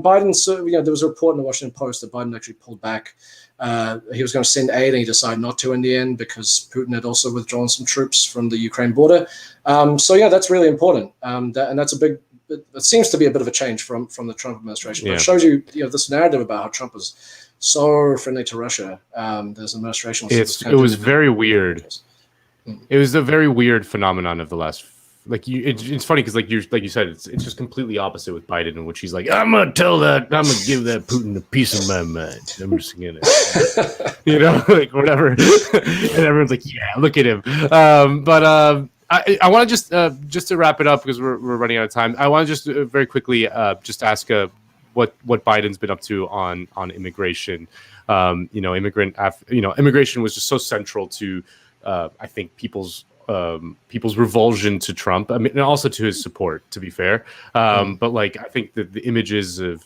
Biden. So there was a report in the Washington Post that Biden actually pulled back. He was going to send aid, and he decided not to in the end because Putin had also withdrawn some troops from the Ukraine border. So that's really important, and that's a big. It seems to be a bit of a change from the Trump administration. But it shows you, this narrative about how Trump was so friendly to Russia. This administration was it was very weird. It was a very weird phenomenon of the last. It's funny because like you said, it's just completely opposite with Biden, in which he's like, I'm gonna give that Putin a piece of my mind. I'm just gonna, like whatever, and everyone's like, yeah, look at him. I want to just to wrap it up because we're running out of time. I want to just very quickly just ask what Biden's been up to on immigration. Immigration was just so central to I think people's revulsion to Trump. I mean, and also to his support, to be fair. But like I think that the images of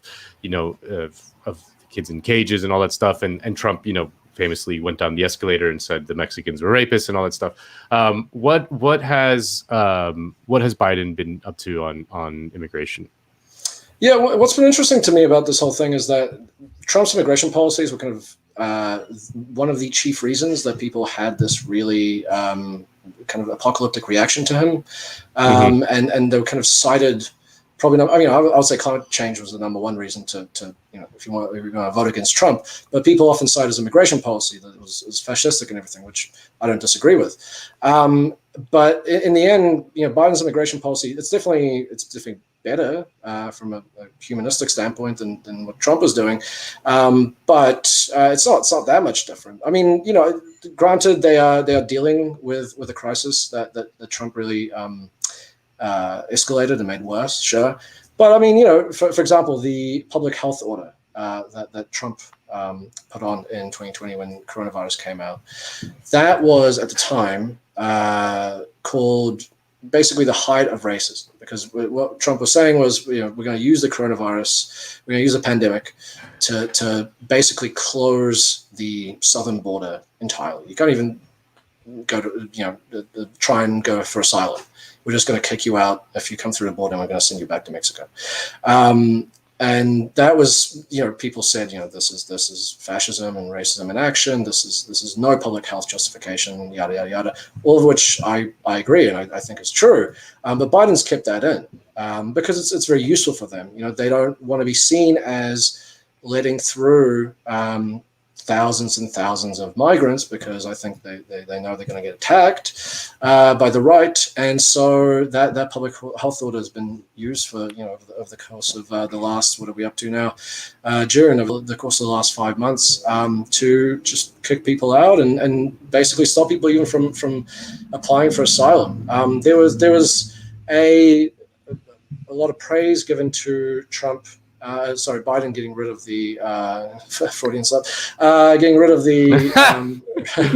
kids in cages and all that stuff, and Trump, famously went down the escalator and said the Mexicans were rapists and all that stuff. What has Biden been up to on immigration? Yeah, what's been interesting to me about this whole thing is that Trump's immigration policies were kind of one of the chief reasons that people had this really kind of apocalyptic reaction to him, and they were kind of cited. Probably not. I mean, I would say climate change was the number one reason to if you're going to vote against Trump. But people often cite his immigration policy that it was fascistic and everything, which I don't disagree with. But in the end, Biden's immigration policy it's definitely better from a humanistic standpoint than what Trump was doing. But it's not that much different. I mean, granted they are dealing with a crisis that Trump really. Escalated and made worse, sure. But I mean, for example, the public health order that Trump put on in 2020 when coronavirus came out, that was at the time called basically the height of racism, because what Trump was saying was, we're going to use the coronavirus, we're going to use the pandemic to basically close the southern border entirely. You can't even go to, try and go for asylum. We're just going to kick you out if you come through the border, and we're going to send you back to Mexico. And that was, people said, this is fascism and racism in action. This is no public health justification, yada, yada, yada, all of which I agree, and I think is true. But Biden's kept that in because it's very useful for them. They don't want to be seen as letting through thousands and thousands of migrants, because I think they know they're going to get attacked by the right, and so that public health order has been used for over the course of the last, what are we up to now, during the course of the last 5 months, to just kick people out and basically stop people even from applying for asylum. There was a lot of praise given to Trump. Biden getting rid of the Freudian slip, getting rid of the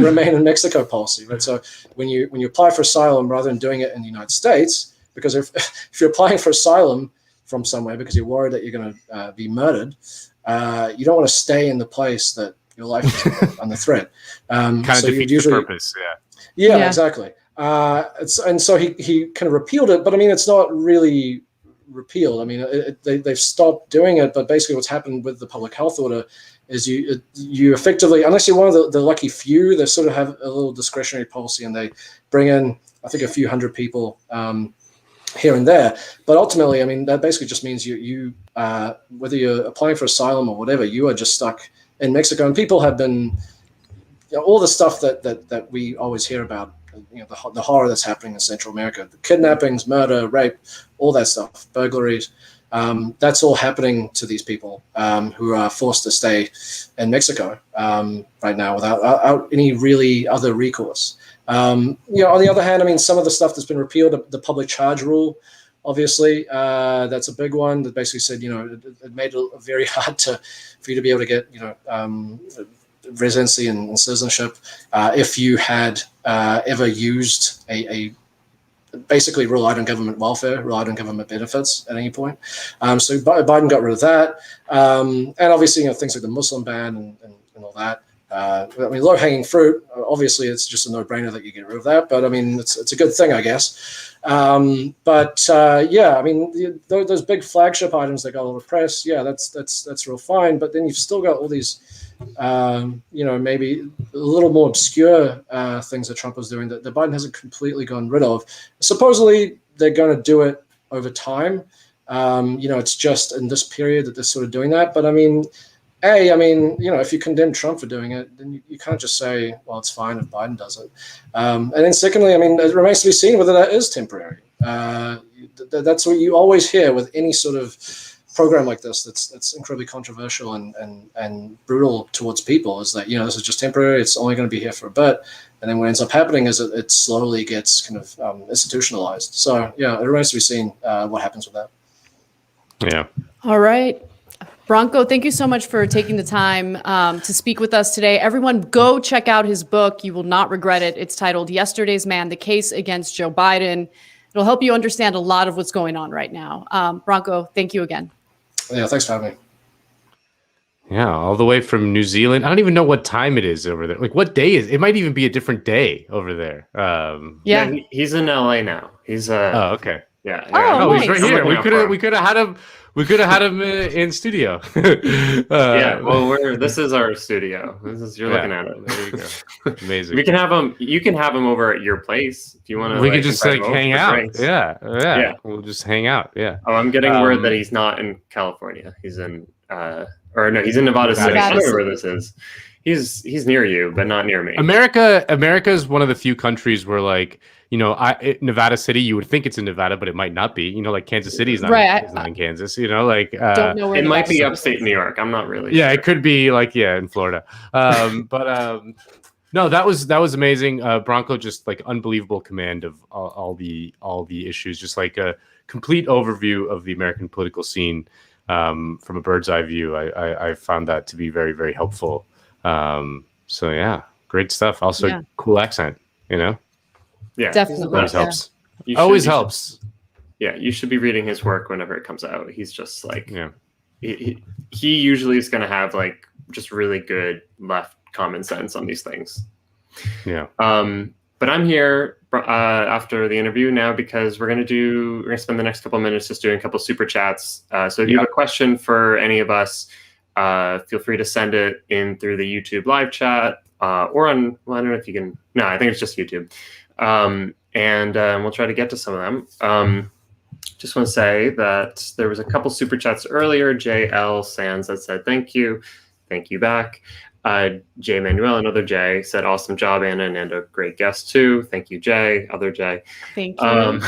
remain in Mexico policy. Right. So when you apply for asylum, rather than doing it in the United States, because if you're applying for asylum from somewhere because you're worried that you're going to be murdered, you don't want to stay in the place that your life is under threat. Kind of defeats the purpose. Yeah, exactly. And so he kind of repealed it, but I mean, it's not really repealed. I mean, they've stopped doing it, but basically what's happened with the public health order is you effectively, unless you're one of the lucky few, they sort of have a little discretionary policy, and they bring in, I think, a few hundred people here and there. But ultimately, I mean, that basically just means you whether you're applying for asylum or whatever, you are just stuck in Mexico. And people have been, all the stuff that we always hear about, the horror that's happening in Central America, the kidnappings, murder, rape, all that stuff, burglaries, that's all happening to these people who are forced to stay in Mexico right now without any really other recourse. On the other hand, I mean, some of the stuff that's been repealed, the public charge rule, obviously, that's a big one that basically said, it made it very hard for you to be able to get, residency and citizenship if you had ever used a basically relied on government welfare, relied on government benefits at any point. So Biden got rid of that. And obviously, things like the Muslim ban and all that. I mean, low-hanging fruit, obviously, it's just a no-brainer that you get rid of that. But, I mean, it's a good thing, I guess. I mean, those big flagship items that got a lot of press, that's real fine. But then you've still got all these, maybe a little more obscure things that Trump was doing that Biden hasn't completely gone rid of. Supposedly, they're going to do it over time. It's just in this period that they're sort of doing that. But, I mean, if you condemn Trump for doing it, then you can't just say, well, it's fine if Biden does it. And then secondly, I mean, it remains to be seen whether that is temporary. That's what you always hear with any sort of program like this that's incredibly controversial and brutal towards people, is that, this is just temporary, it's only going to be here for a bit. And then what ends up happening is it slowly gets kind of institutionalized. So, it remains to be seen what happens with that. Yeah. All right. Branko, thank you so much for taking the time to speak with us today. Everyone, go check out his book. You will not regret it. It's titled Yesterday's Man, The Case Against Joe Biden. It'll help you understand a lot of what's going on right now. Branko, thank you again. Yeah, thanks for having me. Yeah, all the way from New Zealand. I don't even know what time it is over there. Like, what day is it? It might even be a different day over there. He's in LA now. He's oh, okay. Yeah. Oh, nice. He's right here. We could have had him. We could have had him in studio. Well, this is our studio. You're looking at it. There you go. Amazing. We can have him. You can have him over at your place if you want to. We could just hang out. Drinks. Yeah. We'll just hang out. Yeah. Oh, I'm getting word that he's not in California. He's in he's in Nevada City. I don't know where this is. He's near you, but not near me. America is one of the few countries where, like, Nevada City, you would think it's in Nevada, but it might not be. Like Kansas City is not, is not in Kansas. Don't know where it might be upstate New York. I'm not really. Yeah, sure. it could be in Florida. No, that was amazing. Branko, just like unbelievable command of all the issues. Just like a complete overview of the American political scene from a bird's eye view. I found that to be very, very helpful. So yeah, great stuff. Also, cool accent. Yeah, definitely always helps. Always helps. Yeah, you should be reading his work whenever it comes out. He's just like, he usually is going to have like just really good left common sense on these things. Yeah. But I'm here after the interview now because we're going to spend the next couple of minutes just doing a couple super chats. So if you have a question for any of us, feel free to send it in through the YouTube live chat or on, well, I don't know if you can, no, I think it's just YouTube. And we'll try to get to some of them. Just want to say that there was a couple super chats earlier. JL Sands that said, thank you back. Jay Manuel, another Jay, said, awesome job, Anna and Nando, great guest too. Thank you, Jay, other Jay. Thank you.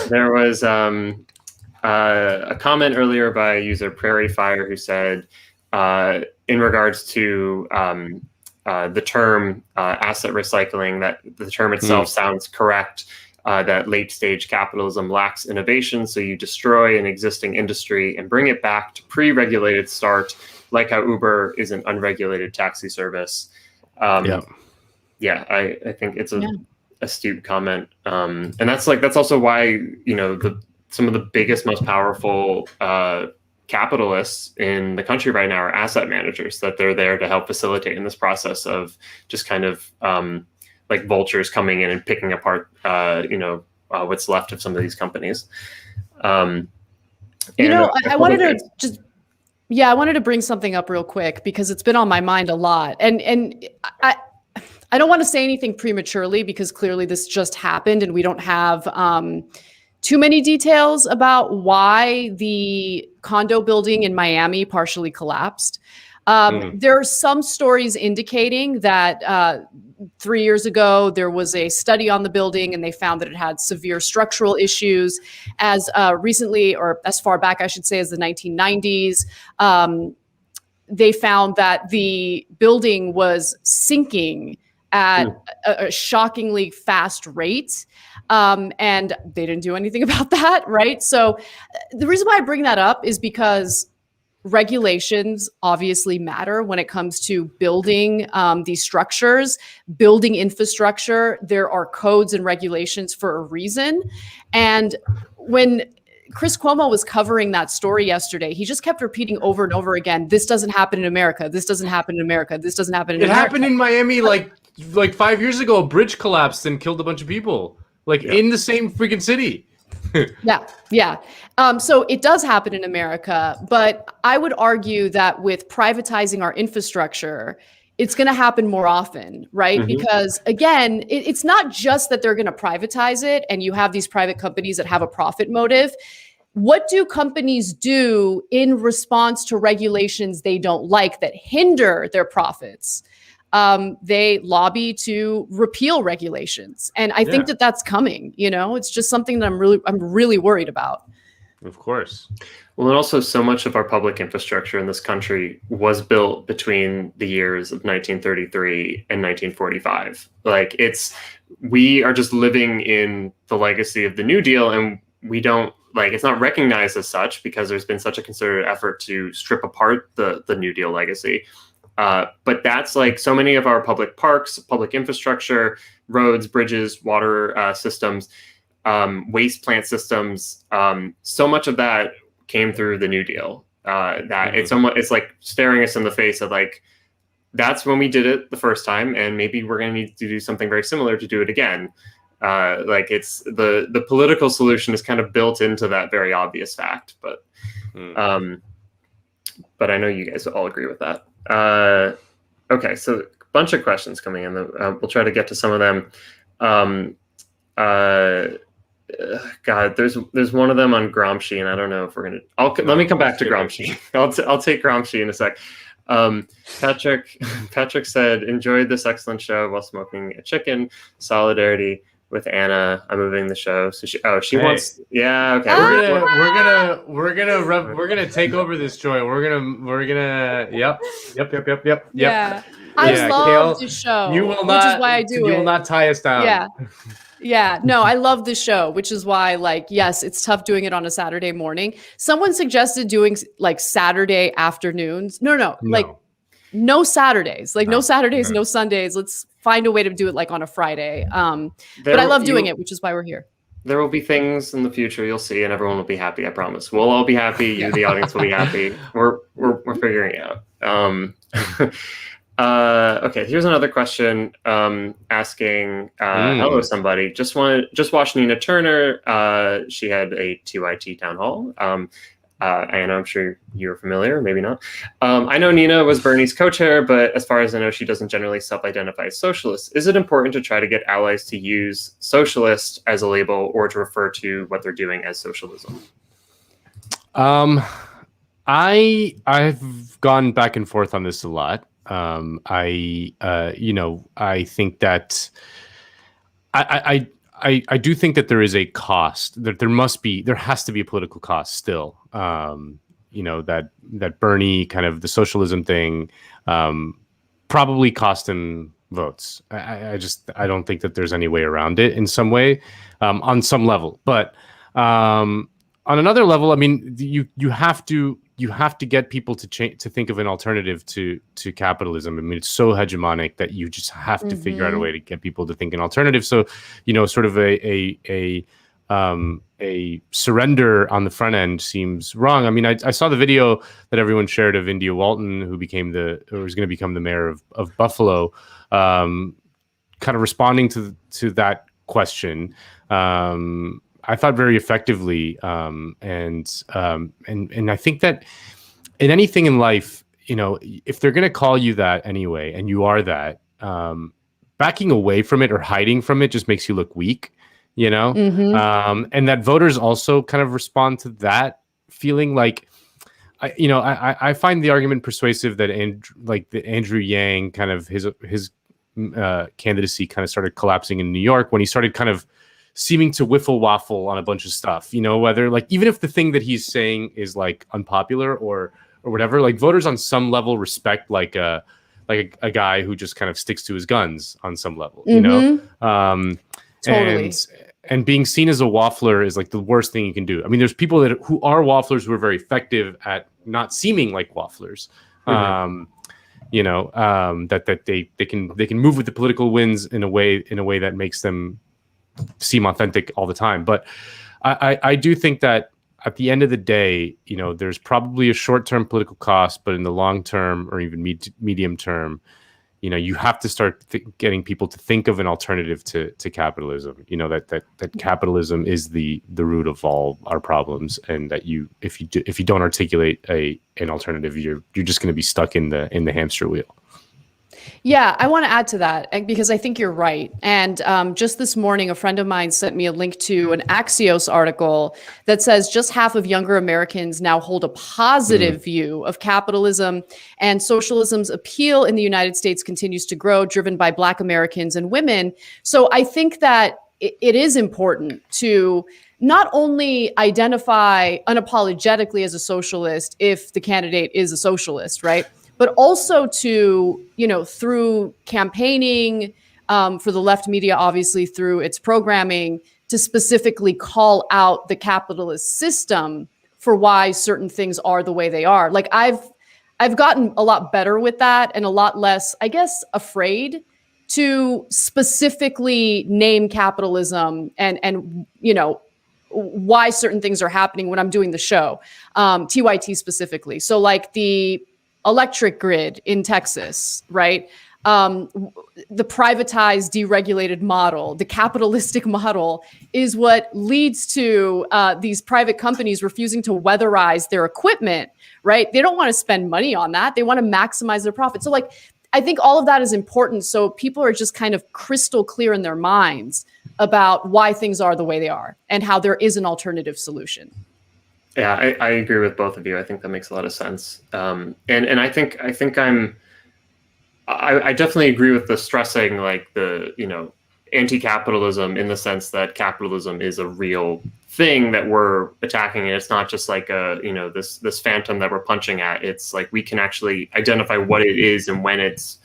There was a comment earlier by user Prairie Fire who said, in regards to the term asset recycling, that the term itself sounds correct, that late stage capitalism lacks innovation, so you destroy an existing industry and bring it back to pre-regulated start, like how Uber is an unregulated taxi service. I think it's an astute comment. And that's also why, some of the biggest, most powerful capitalists in the country right now are asset managers, that they're there to help facilitate in this process of just kind of like vultures coming in and picking apart, what's left of some of these companies. I wanted to bring something up real quick because it's been on my mind a lot. And I don't want to say anything prematurely because clearly this just happened and we don't have too many details about why the condo building in Miami partially collapsed. There are some stories indicating that 3 years ago, there was a study on the building and they found that it had severe structural issues. As recently, or as far back, I should say, as the 1990s, they found that the building was sinking at a shockingly fast rate. And they didn't do anything about that, right? So the reason why I bring that up is because regulations obviously matter when it comes to building these structures, building infrastructure. There are codes and regulations for a reason. And when Chris Cuomo was covering that story yesterday, he just kept repeating over and over again, this doesn't happen in America. This doesn't happen in America. This doesn't happen in America. It happened in Miami like 5 years ago. A bridge collapsed and killed a bunch of people, in the same freaking city. Yeah. So it does happen in America, but I would argue that with privatizing our infrastructure, it's going to happen more often, right? Mm-hmm. Because again, it's not just that they're going to privatize it and you have these private companies that have a profit motive. What do companies do in response to regulations they don't like that hinder their profits? They lobby to repeal regulations. And I think that that's coming, it's just something that I'm really worried about. Of course. Well, and also so much of our public infrastructure in this country was built between the years of 1933 and 1945. We are just living in the legacy of the New Deal, and we don't it's not recognized as such because there's been such a concerted effort to strip apart the New Deal legacy. But that's so many of our public parks, public infrastructure, roads, bridges, water systems, waste plant systems. So much of that came through the New Deal. It's like staring us in the face of that's when we did it the first time, and maybe we're going to need to do something very similar to do it again. It's the political solution is kind of built into that very obvious fact, but I know you guys all agree with that. Okay, so a bunch of questions coming in. We'll try to get to some of them. God, there's one of them on Gramsci, and I don't know if we're gonna. Let me come back to Gramsci. I'll take Gramsci in a sec. Patrick said, enjoyed this excellent show while smoking a chicken. Solidarity with Anna. I'm moving the show. So she wants. Yeah. Okay. We're gonna take over this joint. We're gonna. Yep. Yeah. I love this show. Which is why I do it. You will not tie us down. Yeah. No, I love this show, which is why, yes, it's tough doing it on a Saturday morning. Someone suggested doing Saturday afternoons. No. no Saturdays, like no Saturdays, no Sundays. Let's find a way to do it like on a Friday. But I love doing it, which is why we're here. There will be things in the future you'll see, and everyone will be happy. I promise. We'll all be happy. You, the audience, will be happy. We're figuring it out. Okay, here's another question. Asking, hello, somebody. Just watched Nina Turner. She had a TYT town hall. And I'm sure you're familiar, maybe not. I know Nina was Bernie's co-chair, but as far as I know, she doesn't generally self-identify as socialist. Is it important to try to get allies to use socialist as a label or to refer to what they're doing as socialism? I've gone back and forth on this a lot. I think that I do think that there is a cost, that there has to be a political cost still. That Bernie kind of the socialism thing probably cost him votes. I don't think that there's any way around it in some way, on some level. But on another level, I mean, you have to get people to think of an alternative to capitalism. I mean, it's so hegemonic that you just have to figure out a way to get people to think an alternative. So, sort of a surrender on the front end seems wrong. I mean, I saw the video that everyone shared of India Walton, who was going to become the mayor of Buffalo, kind of responding to that question. I thought very effectively, and I think that in anything in life, if they're going to call you that anyway, and you are that, backing away from it or hiding from it just makes you look weak, and that voters also kind of respond to that feeling. Like, I find the argument persuasive that Andrew Yang kind of his candidacy kind of started collapsing in New York when he started kind of seeming to whiffle waffle on a bunch of stuff, whether like, even if the thing that he's saying is like unpopular or whatever, like voters on some level respect like a guy who just kind of sticks to his guns on some level, Totally. And being seen as a waffler is like the worst thing you can do. I mean, there's people who are wafflers who are very effective at not seeming like wafflers. That they can move with the political winds in a way that makes them seem authentic all the time. But I do think that at the end of the day, there's probably a short-term political cost, but in the long term or even medium term, you have to start getting people to think of an alternative to capitalism. That capitalism is the root of all our problems, and that if you don't articulate an alternative, you're just going to be stuck in the hamster wheel. Yeah, I want to add to that because I think you're right. And just this morning, a friend of mine sent me a link to an Axios article that says just half of younger Americans now hold a positive view of capitalism, and socialism's appeal in the United States continues to grow, driven by Black Americans and women. So I think that it is important to not only identify unapologetically as a socialist if the candidate is a socialist, right? But also to, through campaigning for the left media, obviously through its programming, to specifically call out the capitalist system for why certain things are the way they are. Like I've gotten a lot better with that and a lot less, I guess, afraid to specifically name capitalism and why certain things are happening when I'm doing the show, TYT specifically. So like the electric grid in Texas, right? The privatized, deregulated model, the capitalistic model is what leads to these private companies refusing to weatherize their equipment, right? They don't want to spend money on that. They want to maximize their profit. So like, I think all of that is important. So people are just kind of crystal clear in their minds about why things are the way they are and how there is an alternative solution. Yeah, I agree with both of you. I think that makes a lot of sense. And I think I definitely agree with the stressing, like the, anti-capitalism in the sense that capitalism is a real thing that we're attacking. And it's not just like this phantom that we're punching at. It's like we can actually identify what it is and when its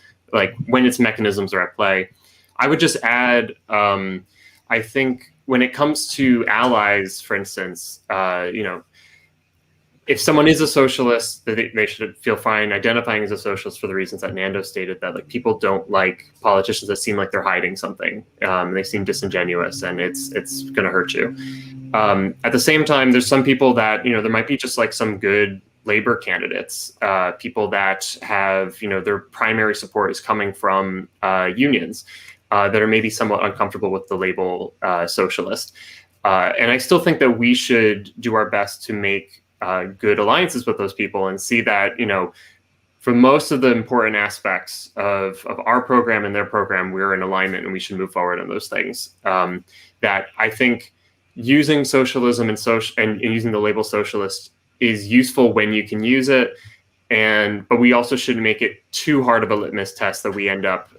mechanisms are at play. I would just add, I think when it comes to allies, for instance, if someone is a socialist, they should feel fine identifying as a socialist for the reasons that Nando stated, that like people don't like politicians that seem like they're hiding something. They seem disingenuous, and it's going to hurt you. At the same time, there's some people that, there might be just like some good labor candidates, people that have, their primary support is coming from unions that are maybe somewhat uncomfortable with the label socialist. And I still think that we should do our best to make good alliances with those people and see that, for most of the important aspects of our program and their program, we're in alignment and we should move forward on those things. That I think using socialism and using the label socialist is useful when you can use it. But we also shouldn't make it too hard of a litmus test that we end up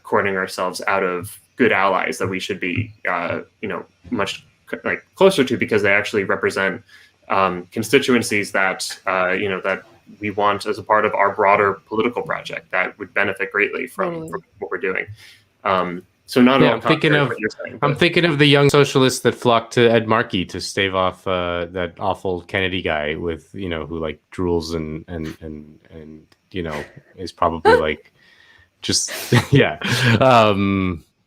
courting ourselves out of good allies that we should be, much like closer to, because they actually represent constituencies that that we want as a part of our broader political project that would benefit greatly from what we're doing. So not all. I'm thinking of the young socialists that flocked to Ed Markey to stave off that awful Kennedy guy with who like drools and is probably like just yeah.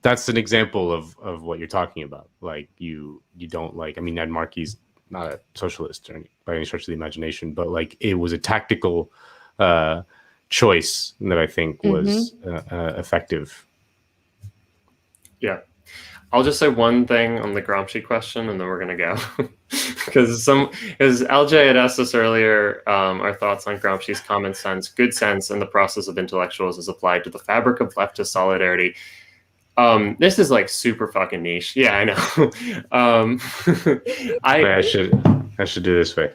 That's an example of what you're talking about. Like you don't like. I mean, Ed Markey's not a socialist by any stretch of the imagination, but like it was a tactical choice that I think was effective. Yeah. I'll just say one thing on the Gramsci question, and then we're going to go. Because LJ had asked us earlier our thoughts on Gramsci's common sense, good sense, and the process of intellectuals is applied to the fabric of leftist solidarity. This is like super fucking niche. Yeah, I know. I should do this way.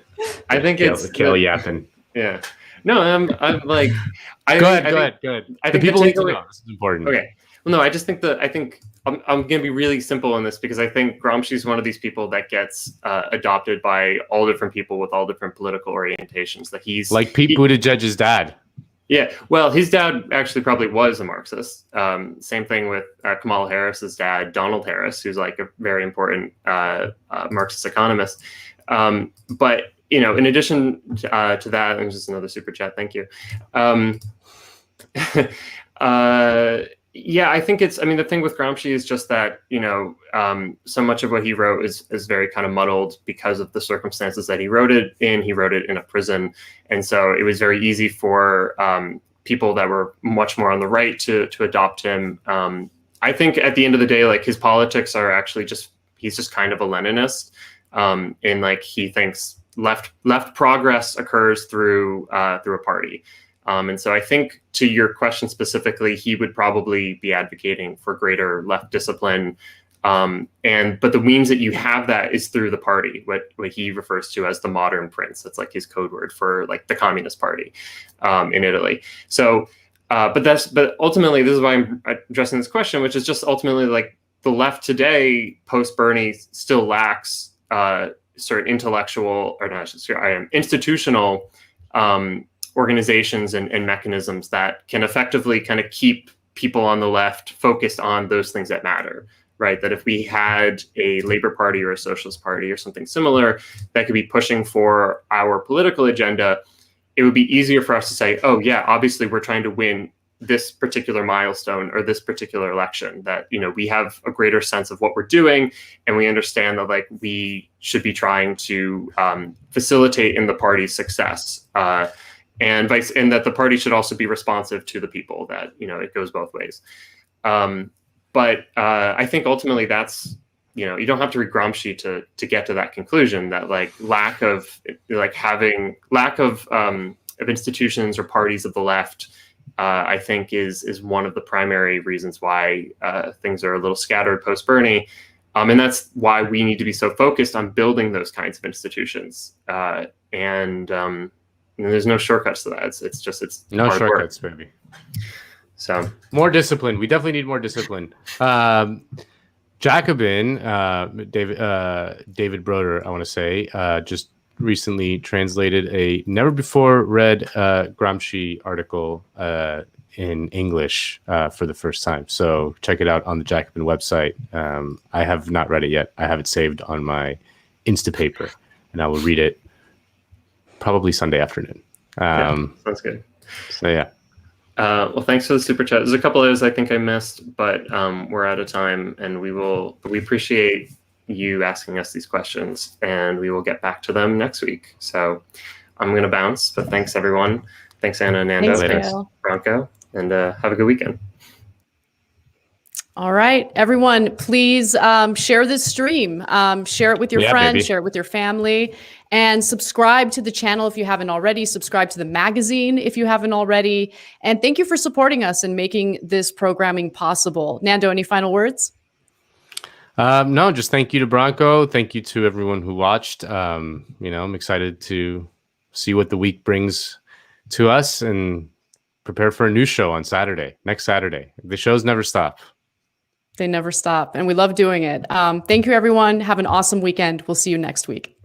I think it's Kale yapping. Yeah. No, I'm like. Go ahead. I think people need to know. This is important. Okay. Well, no, I think I'm going to be really simple on this, because I think Gramsci is one of these people that gets adopted by all different people with all different political orientations. That he's like Pete Buttigieg's dad. Yeah, well, his dad actually probably was a Marxist. Same thing with Kamala Harris's dad, Donald Harris, who's like a very important Marxist economist. But in addition to that, and just another super chat, thank you. Yeah, I think the thing with Gramsci is just that, so much of what he wrote is very kind of muddled because of the circumstances that he wrote it in. He wrote it in a prison. And so it was very easy for people that were much more on the right to adopt him. I think at the end of the day, like his politics are actually he's just kind of a Leninist. And like he thinks left progress occurs through a party. And so I think to your question specifically, he would probably be advocating for greater left discipline. But the means that you have that is through the party, what he refers to as the modern prince. That's like his code word for like the Communist Party in Italy. So, but ultimately, this is why I'm addressing this question, which is just ultimately like the left today, post Bernie, still lacks certain intellectual institutional organizations and mechanisms that can effectively kind of keep people on the left focused on those things that matter, right? That if we had a Labor Party or a Socialist Party or something similar that could be pushing for our political agenda, it would be easier for us to say, oh yeah, obviously we're trying to win this particular milestone or this particular election, that, we have a greater sense of what we're doing. And we understand that like we should be trying to facilitate in the party's success. And that the party should also be responsive to the people, that, it goes both ways. But I think ultimately that's, you don't have to read Gramsci to get to that conclusion, that like lack of institutions or parties of the left, I think is one of the primary reasons why things are a little scattered post Bernie. And that's why we need to be so focused on building those kinds of institutions. And there's no shortcuts to that. It's no shortcuts, baby. So more discipline. We definitely need more discipline. Jacobin, David Broder, I want to say, just recently translated a never before read Gramsci article in English for the first time. So check it out on the Jacobin website. I have not read it yet. I have it saved on my Instapaper, and I will read it probably Sunday afternoon. Sounds good. So yeah. Well, thanks for the super chat. There's a couple of those I think I missed, but we're out of time, and we appreciate you asking us these questions, and we will get back to them next week. So I'm going to bounce, but thanks everyone. Thanks Anna, Nando, thanks Branko, and have a good weekend. All right, everyone, please share this stream. Share it with your friends, share it with your family, and subscribe to the channel if you haven't already. Subscribe to the magazine if you haven't already. And thank you for supporting us and making this programming possible. Nando, any final words? No, just thank you to Branko. Thank you to everyone who watched. I'm excited to see what the week brings to us and prepare for a new show on next Saturday. The shows never stop. They never stop, and we love doing it. Thank you, everyone. Have an awesome weekend. We'll see you next week.